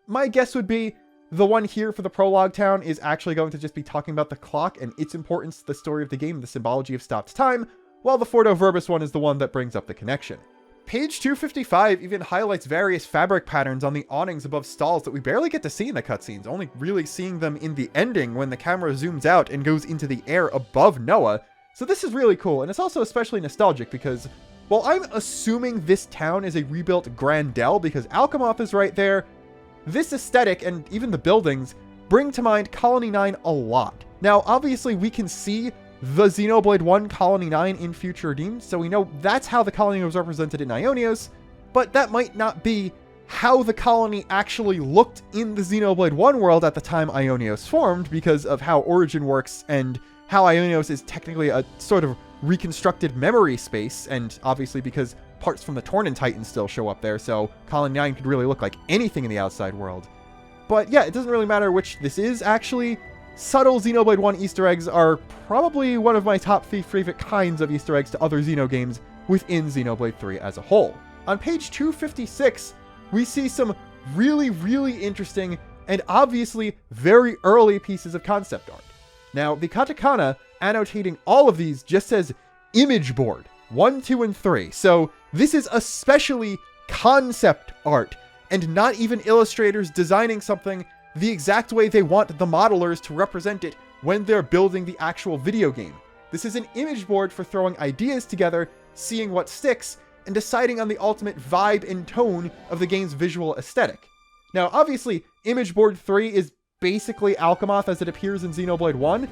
My guess would be the one here for the prologue town is actually going to just be talking about the clock and its importance to the story of the game, the symbology of stopped time, while the Fort Oroboros one is the one that brings up the connection. Page 255 even highlights various fabric patterns on the awnings above stalls that we barely get to see in the cutscenes, only really seeing them in the ending when the camera zooms out and goes into the air above Noah. So this is really cool, and it's also especially nostalgic because, while I'm assuming this town is a rebuilt Grandel because Alchemoth is right there, this aesthetic and even the buildings bring to mind Colony 9 a lot. Now, obviously, we can see the Xenoblade 1 Colony 9 in future redeemed, so we know that's how the colony was represented in Ionios, but that might not be how the colony actually looked in the Xenoblade 1 world at the time Ionios formed because of how Origin works and how Ionios is technically a sort of reconstructed memory space, and obviously because parts from the Tornin Titan still show up there, so Colony 9 could really look like anything in the outside world. But yeah, it doesn't really matter which this is, actually. Subtle Xenoblade 1 Easter eggs are probably one of my top 3 favorite kinds of Easter eggs to other Xeno games within Xenoblade 3 as a whole. On page 256, we see some really interesting and obviously very early pieces of concept art. Now, the katakana annotating all of these just says image board 1, 2, and 3. So this is especially concept art and not even illustrators designing something the exact way they want the modelers to represent it when they're building the actual video game. This is an image board for throwing ideas together, seeing what sticks, and deciding on the ultimate vibe and tone of the game's visual aesthetic. Now, obviously, image board 3 is basically Alchemoth as it appears in Xenoblade 1,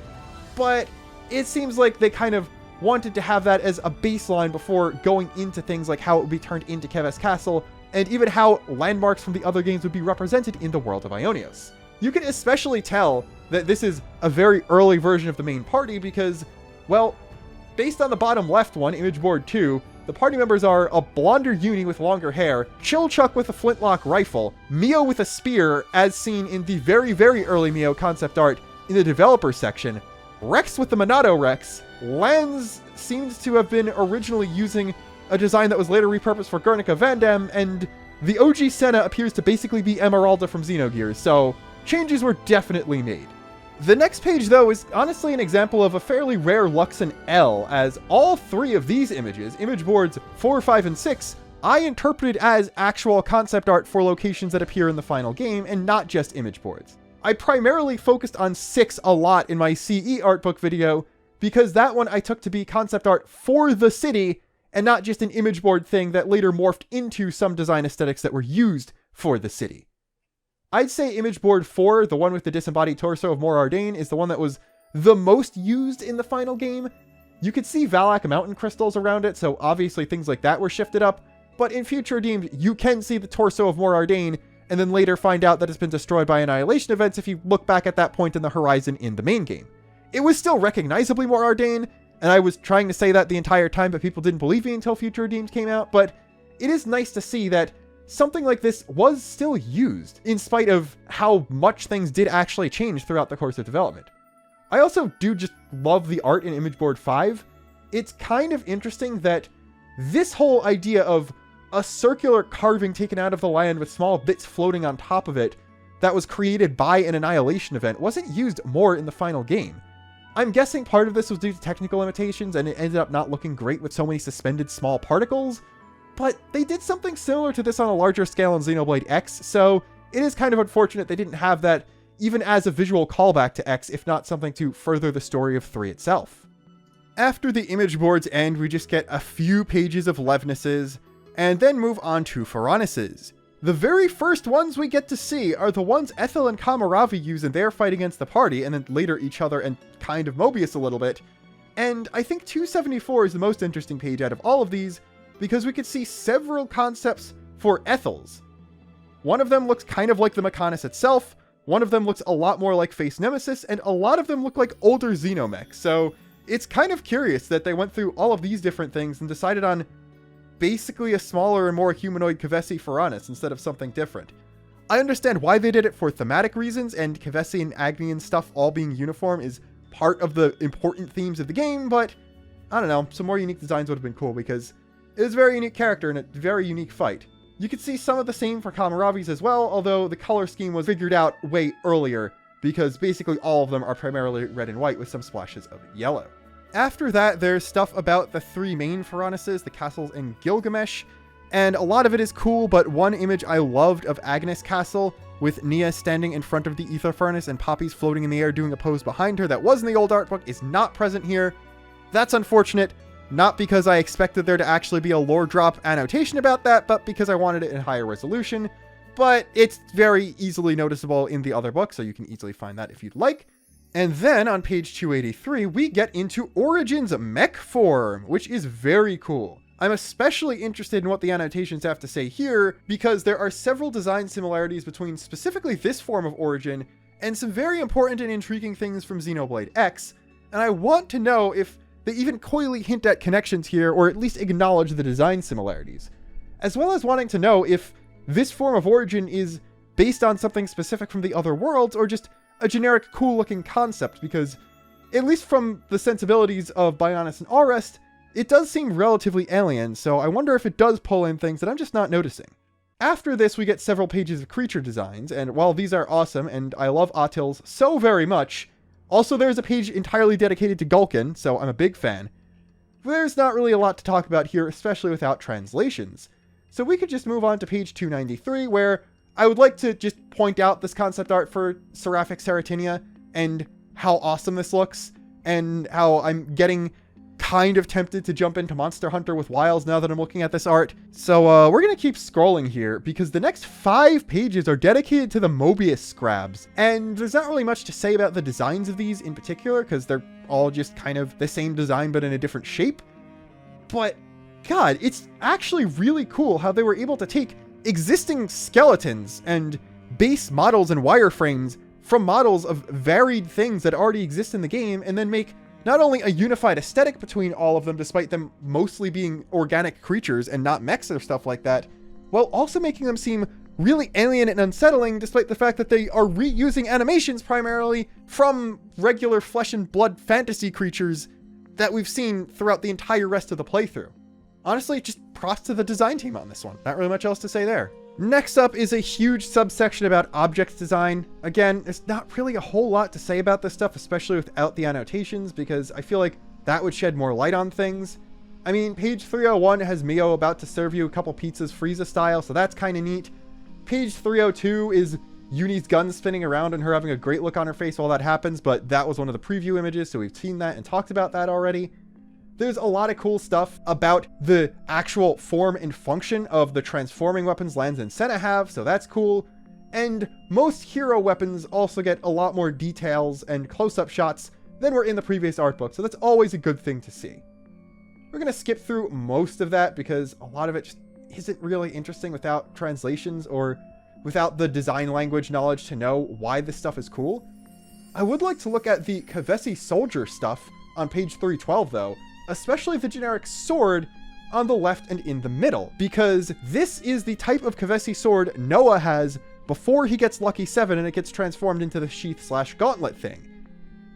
but it seems like they kind of wanted to have that as a baseline before going into things like how it would be turned into Keves Castle, and even how landmarks from the other games would be represented in the world of Ionios. You can especially tell that this is a very early version of the main party because, well, based on the bottom left one, image board 2, the party members are a blonder uni with longer hair, Chilchuck with a flintlock rifle, Mio with a spear, as seen in the very early Mio concept art in the developer section, Rex with the Monado Rex, Lanz seems to have been originally using a design that was later repurposed for Guernica Vandam, and the OG Senna appears to basically be Emeralda from Xenogears, so changes were definitely made. The next page, though, is honestly an example of a fairly rare Luxon L, as all 3 of these images, image boards 4, 5, and 6, I interpreted as actual concept art for locations that appear in the final game, and not just image boards. I primarily focused on 6 a lot in my CE art book video, because that one I took to be concept art for the city, and not just an image board thing that later morphed into some design aesthetics that were used for the city. I'd say image board 4, the one with the disembodied torso of Mor Ardain, is the one that was the most used in the final game. You could see Valak mountain crystals around it, so obviously things like that were shifted up, but in future redeemed, you can see the torso of Mor Ardain, and then later find out that it's been destroyed by annihilation events if you look back at that point in the horizon in the main game. It was still recognizably Mor Ardain, and I was trying to say that the entire time, but people didn't believe me until Future Redeemed came out, but it is nice to see that something like this was still used, in spite of how much things did actually change throughout the course of development. I also do just love the art in Image Board 5. It's kind of interesting that this whole idea of a circular carving taken out of the land with small bits floating on top of it that was created by an annihilation event wasn't used more in the final game. I'm guessing part of this was due to technical limitations and it ended up not looking great with so many suspended small particles, but they did something similar to this on a larger scale in Xenoblade X, so it is kind of unfortunate they didn't have that even as a visual callback to X, if not something to further the story of 3 itself. After the image boards end, we just get a few pages of Levnesses, and then move on to Pharaonesses. The very first ones we get to see are the ones Ethel and Kamaravi use in their fight against the party, and then later each other and kind of Mobius a little bit. And I think 274 is the most interesting page out of all of these, because we could see several concepts for Ethels. One of them looks kind of like the Mechanis itself, one of them looks a lot more like Face Nemesis, and a lot of them look like older Xenomech, so it's kind of curious that they went through all of these different things and decided on basically a smaller and more humanoid Kevesi Pharaones instead of something different. I understand why they did it for thematic reasons, and Kevesi and Agni and stuff all being uniform is part of the important themes of the game, but I don't know, some more unique designs would have been cool because it is a very unique character and a very unique fight. You could see some of the same for Kamaravi's as well, although the color scheme was figured out way earlier because basically all of them are primarily red and white with some splashes of yellow. After that, there's stuff about the 3 main Faranuses, the castles in Gilgamesh, and a lot of it is cool, but one image I loved of Agnes Castle, with Nia standing in front of the ether furnace and poppies floating in the air doing a pose behind her that was in the old art book, is not present here. That's unfortunate, not because I expected there to actually be a lore drop annotation about that, but because I wanted it in higher resolution. But it's very easily noticeable in the other book, so you can easily find that if you'd like. And then on page 283, we get into Origin's mech form, which is very cool. I'm especially interested in what the annotations have to say here, because there are several design similarities between specifically this form of Origin and some very important and intriguing things from Xenoblade X, and I want to know if they even coyly hint at connections here, or at least acknowledge the design similarities, as well as wanting to know if this form of Origin is based on something specific from the other worlds, or just a generic cool-looking concept, because at least from the sensibilities of Bionis and Aurest, it does seem relatively alien, so I wonder if it does pull in things that I'm just not noticing. After this, we get several pages of creature designs, and while these are awesome, and I love Atils so very much, also there's a page entirely dedicated to Gulkin, so I'm a big fan. There's not really a lot to talk about here, especially without translations. So we could just move on to page 293, where I would like to just point out this concept art for Seraphic Seratinia, and how awesome this looks, and how I'm getting kind of tempted to jump into Monster Hunter with Wiles now that I'm looking at this art. So we're going to keep scrolling here, because the next 5 pages are dedicated to the Mobius scrabs. And there's not really much to say about the designs of these in particular, because they're all just kind of the same design but in a different shape. But God, it's actually really cool how they were able to take existing skeletons and base models and wireframes from models of varied things that already exist in the game, and then make not only a unified aesthetic between all of them, despite them mostly being organic creatures and not mechs or stuff like that, while also making them seem really alien and unsettling, despite the fact that they are reusing animations primarily from regular flesh and blood fantasy creatures that we've seen throughout the entire rest of the playthrough. Honestly, just props to the design team on this one. Not really much else to say there. Next up is a huge subsection about objects design. Again, there's not really a whole lot to say about this stuff, especially without the annotations, because I feel like that would shed more light on things. I mean, page 301 has Mio about to serve you a couple pizzas Frieza style, so that's kind of neat. Page 302 is Uni's gun spinning around and her having a great look on her face while that happens, but that was one of the preview images, so we've seen that and talked about that already. There's a lot of cool stuff about the actual form and function of the transforming weapons Lanz and Senna have, so that's cool. And most hero weapons also get a lot more details and close-up shots than were in the previous art book, so that's always a good thing to see. We're going to skip through most of that because a lot of it just isn't really interesting without translations or without the design language knowledge to know why this stuff is cool. I would like to look at the Kavesi soldier stuff on page 312 though, especially the generic sword on the left and in the middle, because this is the type of Kavesi sword Noah has before he gets Lucky 7 and it gets transformed into the sheath/gauntlet thing.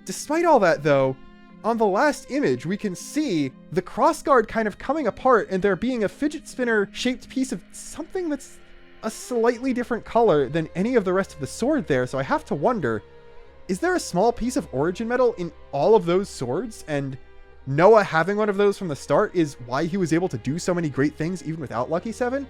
Despite all that though, on the last image we can see the crossguard kind of coming apart and there being a fidget spinner shaped piece of something that's a slightly different color than any of the rest of the sword there, so I have to wonder, is there a small piece of origin metal in all of those swords? And Noah having one of those from the start is why he was able to do so many great things even without Lucky 7?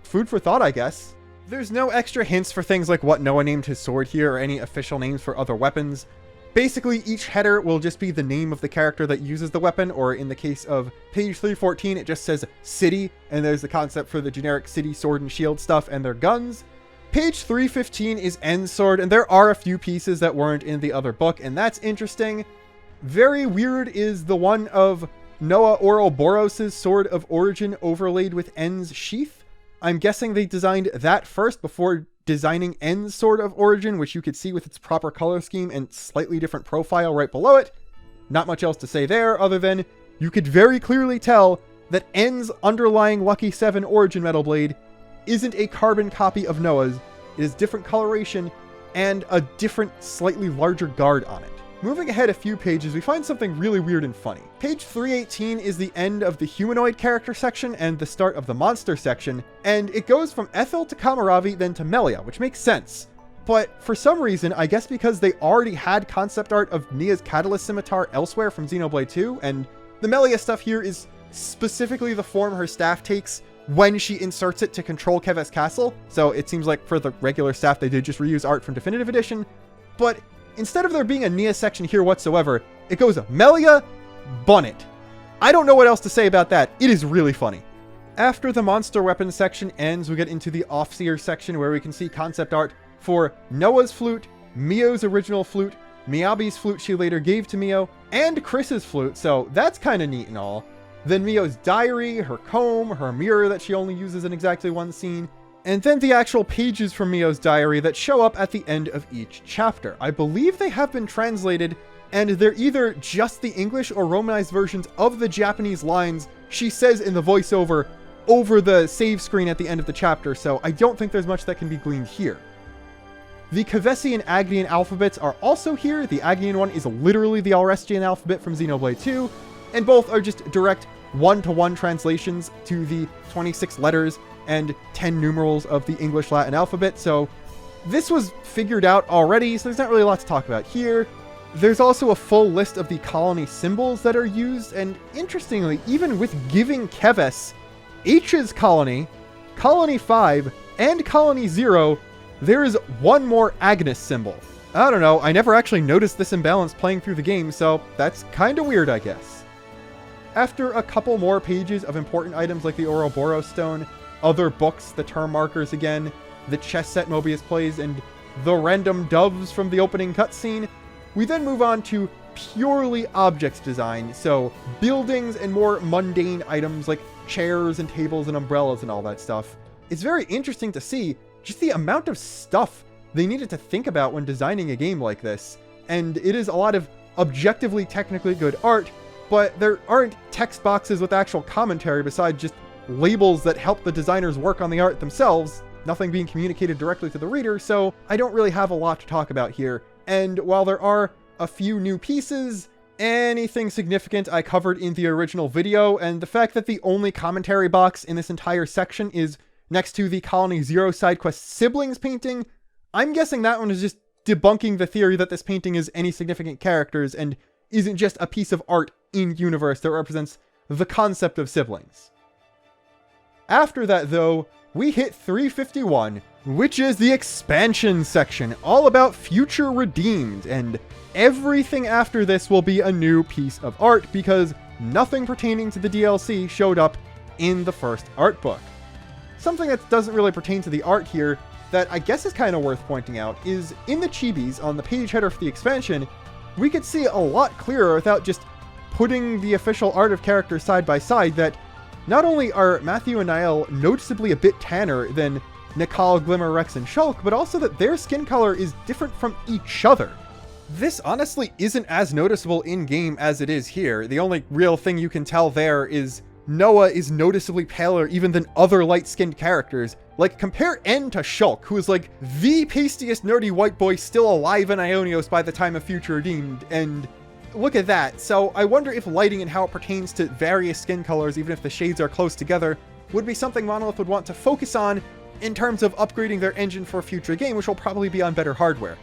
Food for thought, I guess. There's no extra hints for things like what Noah named his sword here or any official names for other weapons. Basically, each header will just be the name of the character that uses the weapon, or in the case of page 314, it just says city, and there's the concept for the generic city sword and shield stuff and their guns. Page 315 is End's sword, and there are a few pieces that weren't in the other book, and that's interesting. Very weird is the one of Noah Oroboros' Sword of Origin overlaid with End's sheath. I'm guessing they designed that first before designing End's Sword of Origin, which you could see with its proper color scheme and slightly different profile right below it. Not much else to say there, other than you could very clearly tell that End's underlying Lucky 7 Origin Metal Blade isn't a carbon copy of Noah's. It is different coloration and a different, slightly larger guard on it. Moving ahead a few pages, we find something really weird and funny. Page 318 is the end of the humanoid character section and the start of the monster section, and it goes from Ethel to Kamaravi, then to Melia, which makes sense. But for some reason, I guess because they already had concept art of Nia's Catalyst Scimitar elsewhere from Xenoblade 2, and the Melia stuff here is specifically the form her staff takes when she inserts it to control Keves Castle, so it seems like for the regular staff they did just reuse art from Definitive Edition, but instead of there being a Nia section here whatsoever, it goes Melia, Bonnet. I don't know what else to say about that. It is really funny. After the monster weapons section ends, we get into the Offseer section where we can see concept art for Noah's flute, Mio's original flute, Miyabi's flute she later gave to Mio, and Chris's flute, so that's kind of neat and all. Then Mio's diary, her comb, her mirror that she only uses in exactly one scene, and then the actual pages from Mio's diary that show up at the end of each chapter. I believe they have been translated, and they're either just the English or Romanized versions of the Japanese lines she says in the voiceover over the save screen at the end of the chapter, so I don't think there's much that can be gleaned here. The Kavesi and Agnian alphabets are also here. The Agnian one is literally the Alrestian alphabet from Xenoblade 2, and both are just direct one-to-one translations to the 26 letters and 10 numerals of the English-Latin alphabet, so this was figured out already, so there's not really a lot to talk about here. There's also a full list of the colony symbols that are used, and interestingly, even with giving Keves H's colony, Colony 5, and Colony 0, there is one more Agnes symbol. I don't know, I never actually noticed this imbalance playing through the game, so that's kinda weird, I guess. After a couple more pages of important items like the Oroboros stone, other books, the term markers again, the chess set Mobius plays, and the random doves from the opening cutscene, we then move on to purely objects design, so buildings and more mundane items like chairs and tables and umbrellas and all that stuff. It's very interesting to see just the amount of stuff they needed to think about when designing a game like this, and it is a lot of objectively technically good art, but there aren't text boxes with actual commentary besides just labels that help the designers work on the art themselves, nothing being communicated directly to the reader, so I don't really have a lot to talk about here. And while there are a few new pieces, anything significant I covered in the original video, and the fact that the only commentary box in this entire section is next to the Colony 0 side quest siblings painting, I'm guessing that one is just debunking the theory that this painting is any significant characters and isn't just a piece of art in universe that represents the concept of siblings. After that, though, we hit 351, which is the expansion section, all about Future Redeemed, and everything after this will be a new piece of art because nothing pertaining to the DLC showed up in the first art book. Something that doesn't really pertain to the art here that I guess is kind of worth pointing out is in the chibis on the page header for the expansion, we could see a lot clearer without just putting the official art of characters side by side that not only are Matthew and Niall noticeably a bit tanner than Nical, Glimmer, Rex, and Shulk, but also that their skin color is different from each other. This honestly isn't as noticeable in-game as it is here. The only real thing you can tell there is Noah is noticeably paler even than other light-skinned characters. Like, compare N to Shulk, who is like the pastiest nerdy white boy still alive in Ionios by the time of Future Redeemed, and look at that. So I wonder if lighting and how it pertains to various skin colors, even if the shades are close together, would be something Monolith would want to focus on in terms of upgrading their engine for a future game, which will probably be on better hardware.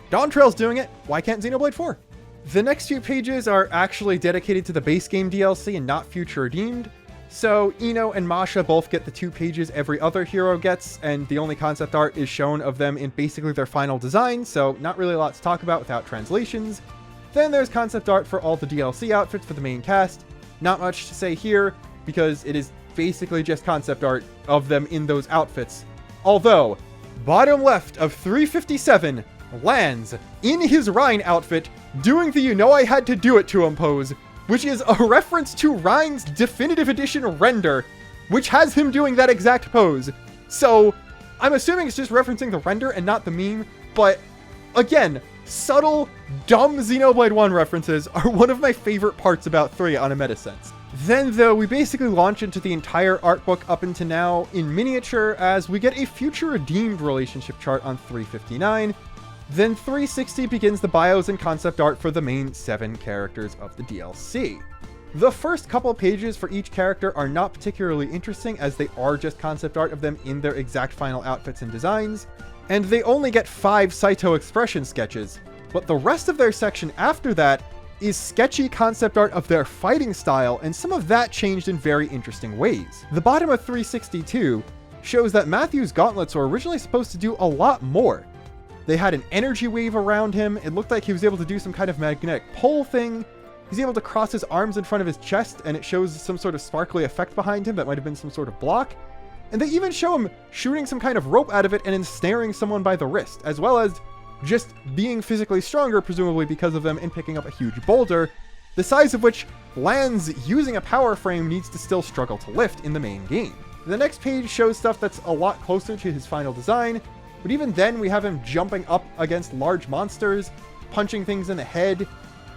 Dawn Trail's doing it, why can't Xenoblade 4? The next few pages are actually dedicated to the base game DLC and not Future Redeemed. So Ino and Masha both get the 2 pages every other hero gets, and the only concept art is shown of them in basically their final design, so not really a lot to talk about without translations. Then there's concept art for all the DLC outfits for the main cast. Not much to say here, because it is basically just concept art of them in those outfits. Although, bottom left of 357, Lanz, in his Rhine outfit, doing the "you know I had to do it to him" pose, which is a reference to Rhine's Definitive Edition render, which has him doing that exact pose. So, I'm assuming it's just referencing the render and not the meme, but again, subtle, dumb Xenoblade 1 references are one of my favorite parts about 3 on a meta sense. Then, though, we basically launch into the entire art book up until now in miniature as we get a Future Redeemed relationship chart on 359. Then 360 begins the bios and concept art for the main 7 characters of the DLC. The first couple pages for each character are not particularly interesting, as they are just concept art of them in their exact final outfits and designs, and they only get 5 Saito expression sketches, but the rest of their section after that is sketchy concept art of their fighting style, and some of that changed in very interesting ways. The bottom of 362 shows that Matthew's gauntlets were originally supposed to do a lot more. They had an energy wave around him, it looked like he was able to do some kind of magnetic pole thing, he's able to cross his arms in front of his chest and it shows some sort of sparkly effect behind him that might have been some sort of block, and they even show him shooting some kind of rope out of it and ensnaring someone by the wrist, as well as just being physically stronger, presumably because of them, and picking up a huge boulder, the size of which Lanz, using a power frame, needs to still struggle to lift in the main game. The next page shows stuff that's a lot closer to his final design, but even then we have him jumping up against large monsters, punching things in the head,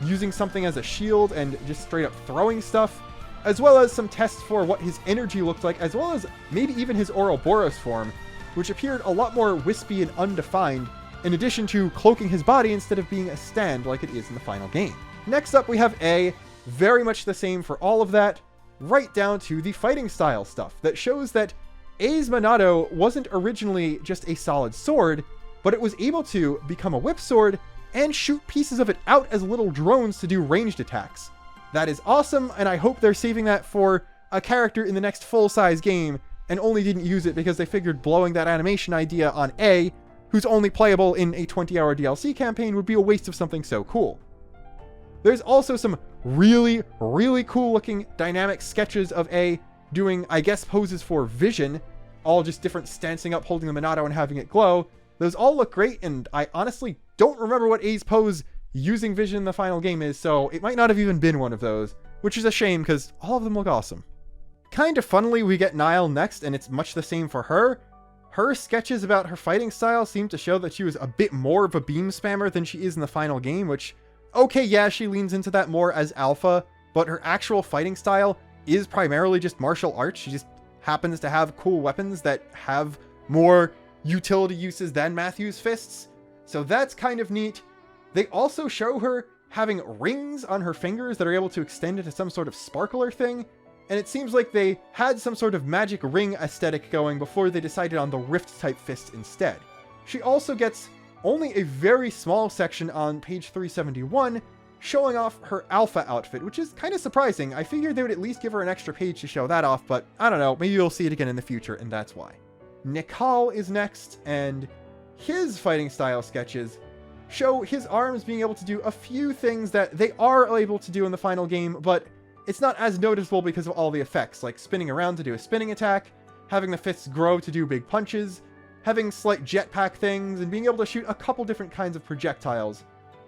using something as a shield, and just straight up throwing stuff, as well as some tests for what his energy looked like, as well as maybe even his Oroboros form, which appeared a lot more wispy and undefined, in addition to cloaking his body instead of being a stand like it is in the final game. Next up we have A, very much the same for all of that, right down to the fighting style stuff that shows that A's Monado wasn't originally just a solid sword, but it was able to become a whip sword and shoot pieces of it out as little drones to do ranged attacks. That is awesome, and I hope they're saving that for a character in the next full-size game and only didn't use it because they figured blowing that animation idea on A, who's only playable in a 20-hour DLC campaign, would be a waste of something so cool. There's also some really, really cool looking dynamic sketches of A doing, I guess, poses for vision, all just different stancing up, holding the Monado and having it glow. Those all look great, and I honestly don't remember what A's pose using vision in the final game is, so it might not have even been one of those, which is a shame because all of them look awesome. Kind of funnily, we get Nical next, and it's much the same for her. Her sketches about her fighting style seem to show that she was a bit more of a beam spammer than she is in the final game, which, okay, yeah, she leans into that more as alpha, but her actual fighting style is primarily just martial arts. She just happens to have cool weapons that have more utility uses than Matthew's fists, so that's kind of neat. They also show her having rings on her fingers that are able to extend into some sort of sparkler thing, and it seems like they had some sort of magic ring aesthetic going before they decided on the rift type fists instead. She also gets only a very small section on page 371 showing off her alpha outfit, which is kind of surprising. I figured they would at least give her an extra page to show that off, but I don't know, maybe you'll see it again in the future, and that's why. Nical is next, and his fighting style sketches show his arms being able to do a few things that they are able to do in the final game, but it's not as noticeable because of all the effects, like spinning around to do a spinning attack, having the fists grow to do big punches, having slight jetpack things, and being able to shoot a couple different kinds of projectiles,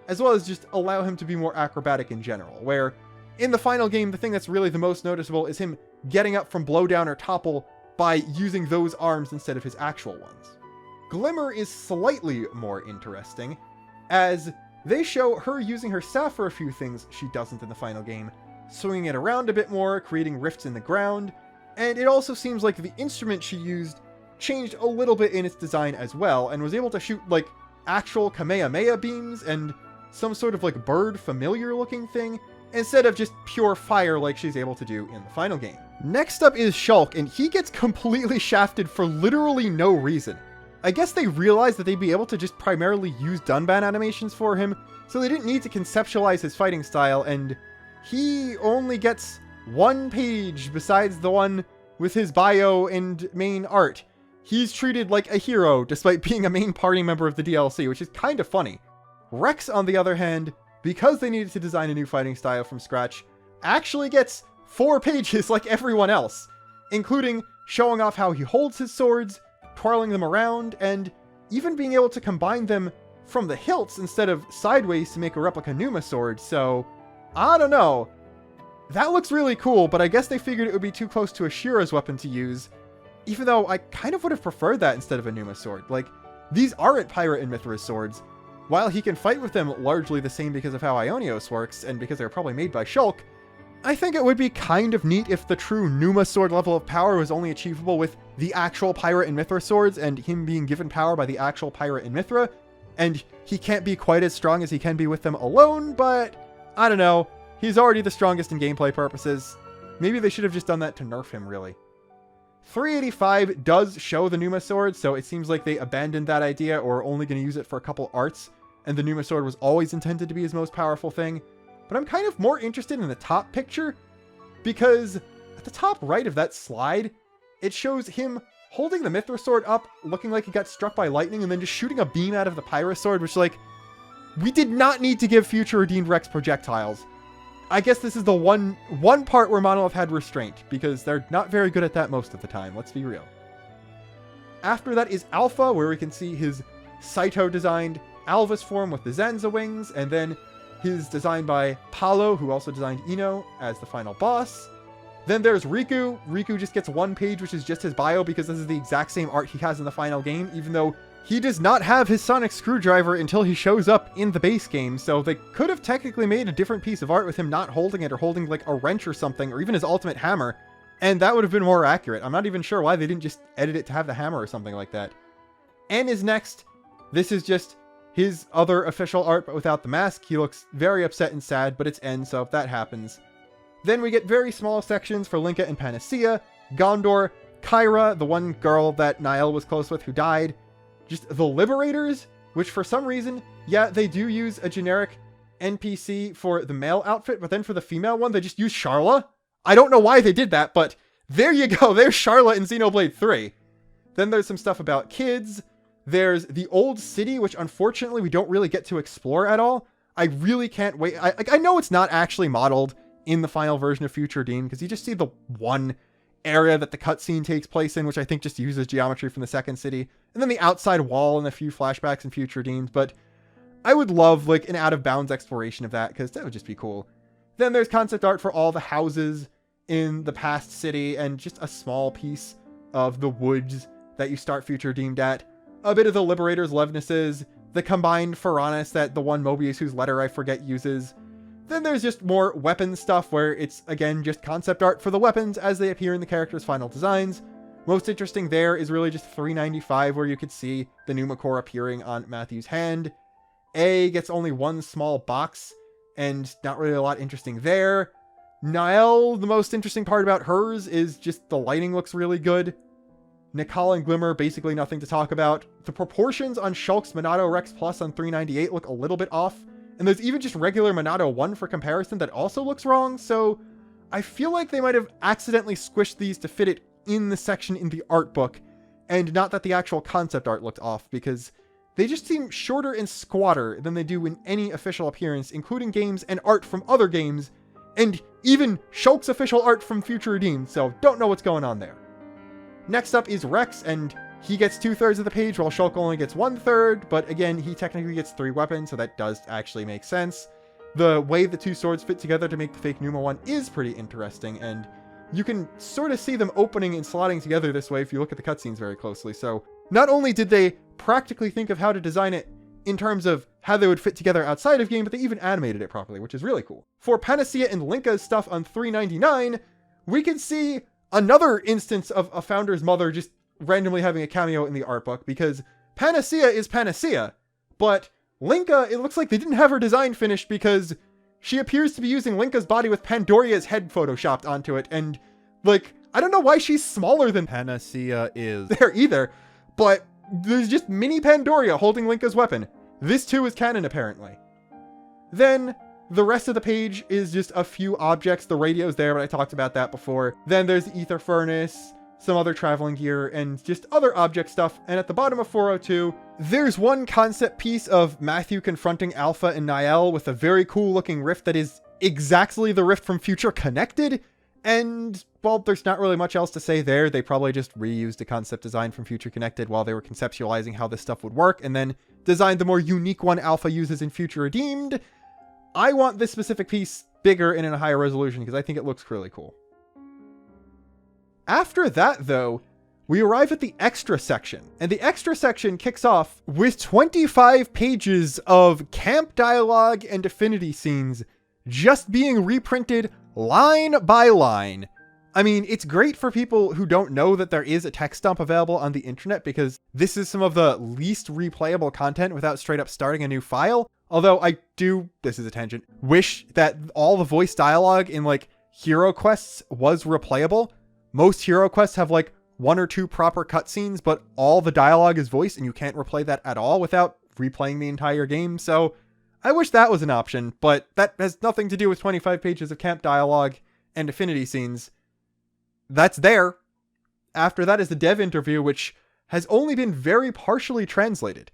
as well as just allow him to be more acrobatic in general, where in the final game, the thing that's really the most noticeable is him getting up from blowdown or topple by using those arms instead of his actual ones. Glimmer is slightly more interesting, as they show her using her staff for a few things she doesn't in the final game, swinging it around a bit more, creating rifts in the ground, and it also seems like the instrument she used changed a little bit in its design as well, and was able to shoot like actual Kamehameha beams and some sort of like bird familiar looking thing, instead of just pure fire like she's able to do in the final game. Next up is Shulk, and he gets completely shafted for literally no reason. I guess they realized that they'd be able to just primarily use Dunban animations for him, so they didn't need to conceptualize his fighting style, and he only gets one page besides the one with his bio and main art. He's treated like a hero despite being a main party member of the DLC, which is kind of funny. Rex, on the other hand, because they needed to design a new fighting style from scratch, actually gets 4 pages like everyone else, including showing off how he holds his swords, twirling them around, and even being able to combine them from the hilts instead of sideways to make a replica Numa sword, so I don't know. That looks really cool, but I guess they figured it would be too close to Ashira's weapon to use, even though I kind of would have preferred that instead of a Numa sword. Like, these aren't Pirate and Mithra's swords. While he can fight with them largely the same because of how Ionios works, and because they're probably made by Shulk, I think it would be kind of neat if the true Numa sword level of power was only achievable with the actual Pirate and Mithra swords, and him being given power by the actual Pirate and Mithra, and he can't be quite as strong as he can be with them alone, but I don't know. He's already the strongest in gameplay purposes. Maybe they should have just done that to nerf him, really. 385 does show the Pneuma Sword, so it seems like they abandoned that idea or are only going to use it for a couple arts, and the Pneuma Sword was always intended to be his most powerful thing. But I'm kind of more interested in the top picture, because at the top right of that slide, it shows him holding the Mithra Sword up, looking like he got struck by lightning, and then just shooting a beam out of the Pyrus Sword, which, like, we did not need to give Future Redeemed Rex projectiles. I guess this is the one part where Monolith had restraint, because they're not very good at that most of the time, let's be real. After that is Alpha, where we can see his Saito-designed Alvis form with the Zanza wings, and then his design by Palo, who also designed Ino, as the final boss. Then there's Riku. Riku just gets one page, which is just his bio, because this is the exact same art he has in the final game, even though he does not have his sonic screwdriver until he shows up in the base game, so they could have technically made a different piece of art with him not holding it, or holding like a wrench or something, or even his ultimate hammer, and that would have been more accurate. I'm not even sure why they didn't just edit it to have the hammer or something like that. N is next. This is just his other official art, but without the mask. He looks very upset and sad, but it's N, so if that happens. Then we get very small sections for Linka and Panacea, Gondor, Kyra, the one girl that Niall was close with who died, just the Liberators, which for some reason, yeah, they do use a generic NPC for the male outfit, but then for the female one, they just use Sharla. I don't know why they did that, but there you go. There's Sharla in Xenoblade 3. Then there's some stuff about kids. There's the old city, which unfortunately we don't really get to explore at all. I really can't wait. I know it's not actually modeled in the final version of Future Redeemed, because you just see the one area that the cutscene takes place in, which I think just uses geometry from the second city, and then the outside wall and a few flashbacks in Future Redeemed, but I would love like an out-of-bounds exploration of that, because that would just be cool. Then there's concept art for all the houses in the past city, and just a small piece of the woods that you start Future Redeemed at. A bit of the Liberators' Levnesses, the combined Fanus that the one Mobius whose letter I forget uses. Then there's just more weapon stuff where it's, again, just concept art for the weapons as they appear in the characters' final designs. Most interesting there is really just 395, where you could see the Pneumacore appearing on Matthew's hand. A gets only one small box, and not really a lot interesting there. Niall, the most interesting part about hers is just the lighting looks really good. Nical and Glimmer, basically nothing to talk about. The proportions on Shulk's Monado Rex Plus on 398 look a little bit off. And there's even just regular Monado 1 for comparison that also looks wrong, so I feel like they might have accidentally squished these to fit it in the section in the art book, and not that the actual concept art looked off, because they just seem shorter and squatter than they do in any official appearance, including games and art from other games, and even Shulk's official art from Future Redeemed, so don't know what's going on there. Next up is Rex, and he gets 2/3 of the page, while Shulk only gets 1/3, but again, he technically gets 3 weapons, so that does actually make sense. The way the two swords fit together to make the fake Pneuma one is pretty interesting, and you can sort of see them opening and slotting together this way if you look at the cutscenes very closely. So not only did they practically think of how to design it in terms of how they would fit together outside of game, but they even animated it properly, which is really cool. For Panacea and Linka's stuff on 399, we can see another instance of a founder's mother just randomly having a cameo in the art book, because Panacea is Panacea, but Linka, it looks like they didn't have her design finished because she appears to be using Linka's body with Pandoria's head photoshopped onto it, and like, I don't know why she's smaller than Panacea is there either, but there's just mini Pandoria holding Linka's weapon. This too is canon apparently. Then the rest of the page is just a few objects. The radio's there, but I talked about that before. Then there's the ether furnace, some other traveling gear, and just other object stuff. And at the bottom of 402, there's one concept piece of Matthew confronting Alpha and Niall with a very cool looking rift that is exactly the rift from Future Connected. And, well, there's not really much else to say there. They probably just reused a concept design from Future Connected while they were conceptualizing how this stuff would work, and then designed the more unique one Alpha uses in Future Redeemed. I want this specific piece bigger and in a higher resolution because I think it looks really cool. After that, though, we arrive at the extra section, and the extra section kicks off with 25 pages of camp dialogue and affinity scenes just being reprinted line by line. I mean, it's great for people who don't know that there is a text dump available on the internet, because this is some of the least replayable content without straight up starting a new file. Although I do, this is a tangent, wish that all the voice dialogue in like hero quests was replayable. Most hero quests have like 1 or 2 proper cutscenes, but all the dialogue is voiced and you can't replay that at all without replaying the entire game. So I wish that was an option, but that has nothing to do with 25 pages of camp dialogue and affinity scenes. That's there. After that is the dev interview, which has only been very partially translated.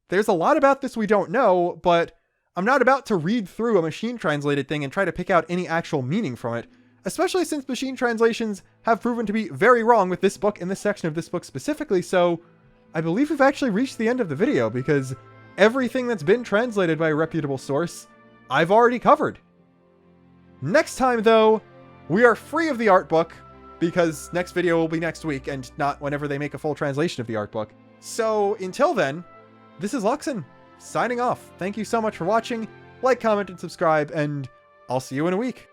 There's a lot about this we don't know, but I'm not about to read through a machine translated thing and try to pick out any actual meaning from it, especially since machine translations have proven to be very wrong with this book and this section of this book specifically. So I believe we've actually reached the end of the video, because everything that's been translated by a reputable source, I've already covered. Next time though, we are free of the art book, because next video will be next week and not whenever they make a full translation of the art book. So until then, this is Luxon, signing off. Thank you so much for watching. Like, comment, and subscribe, and I'll see you in a week.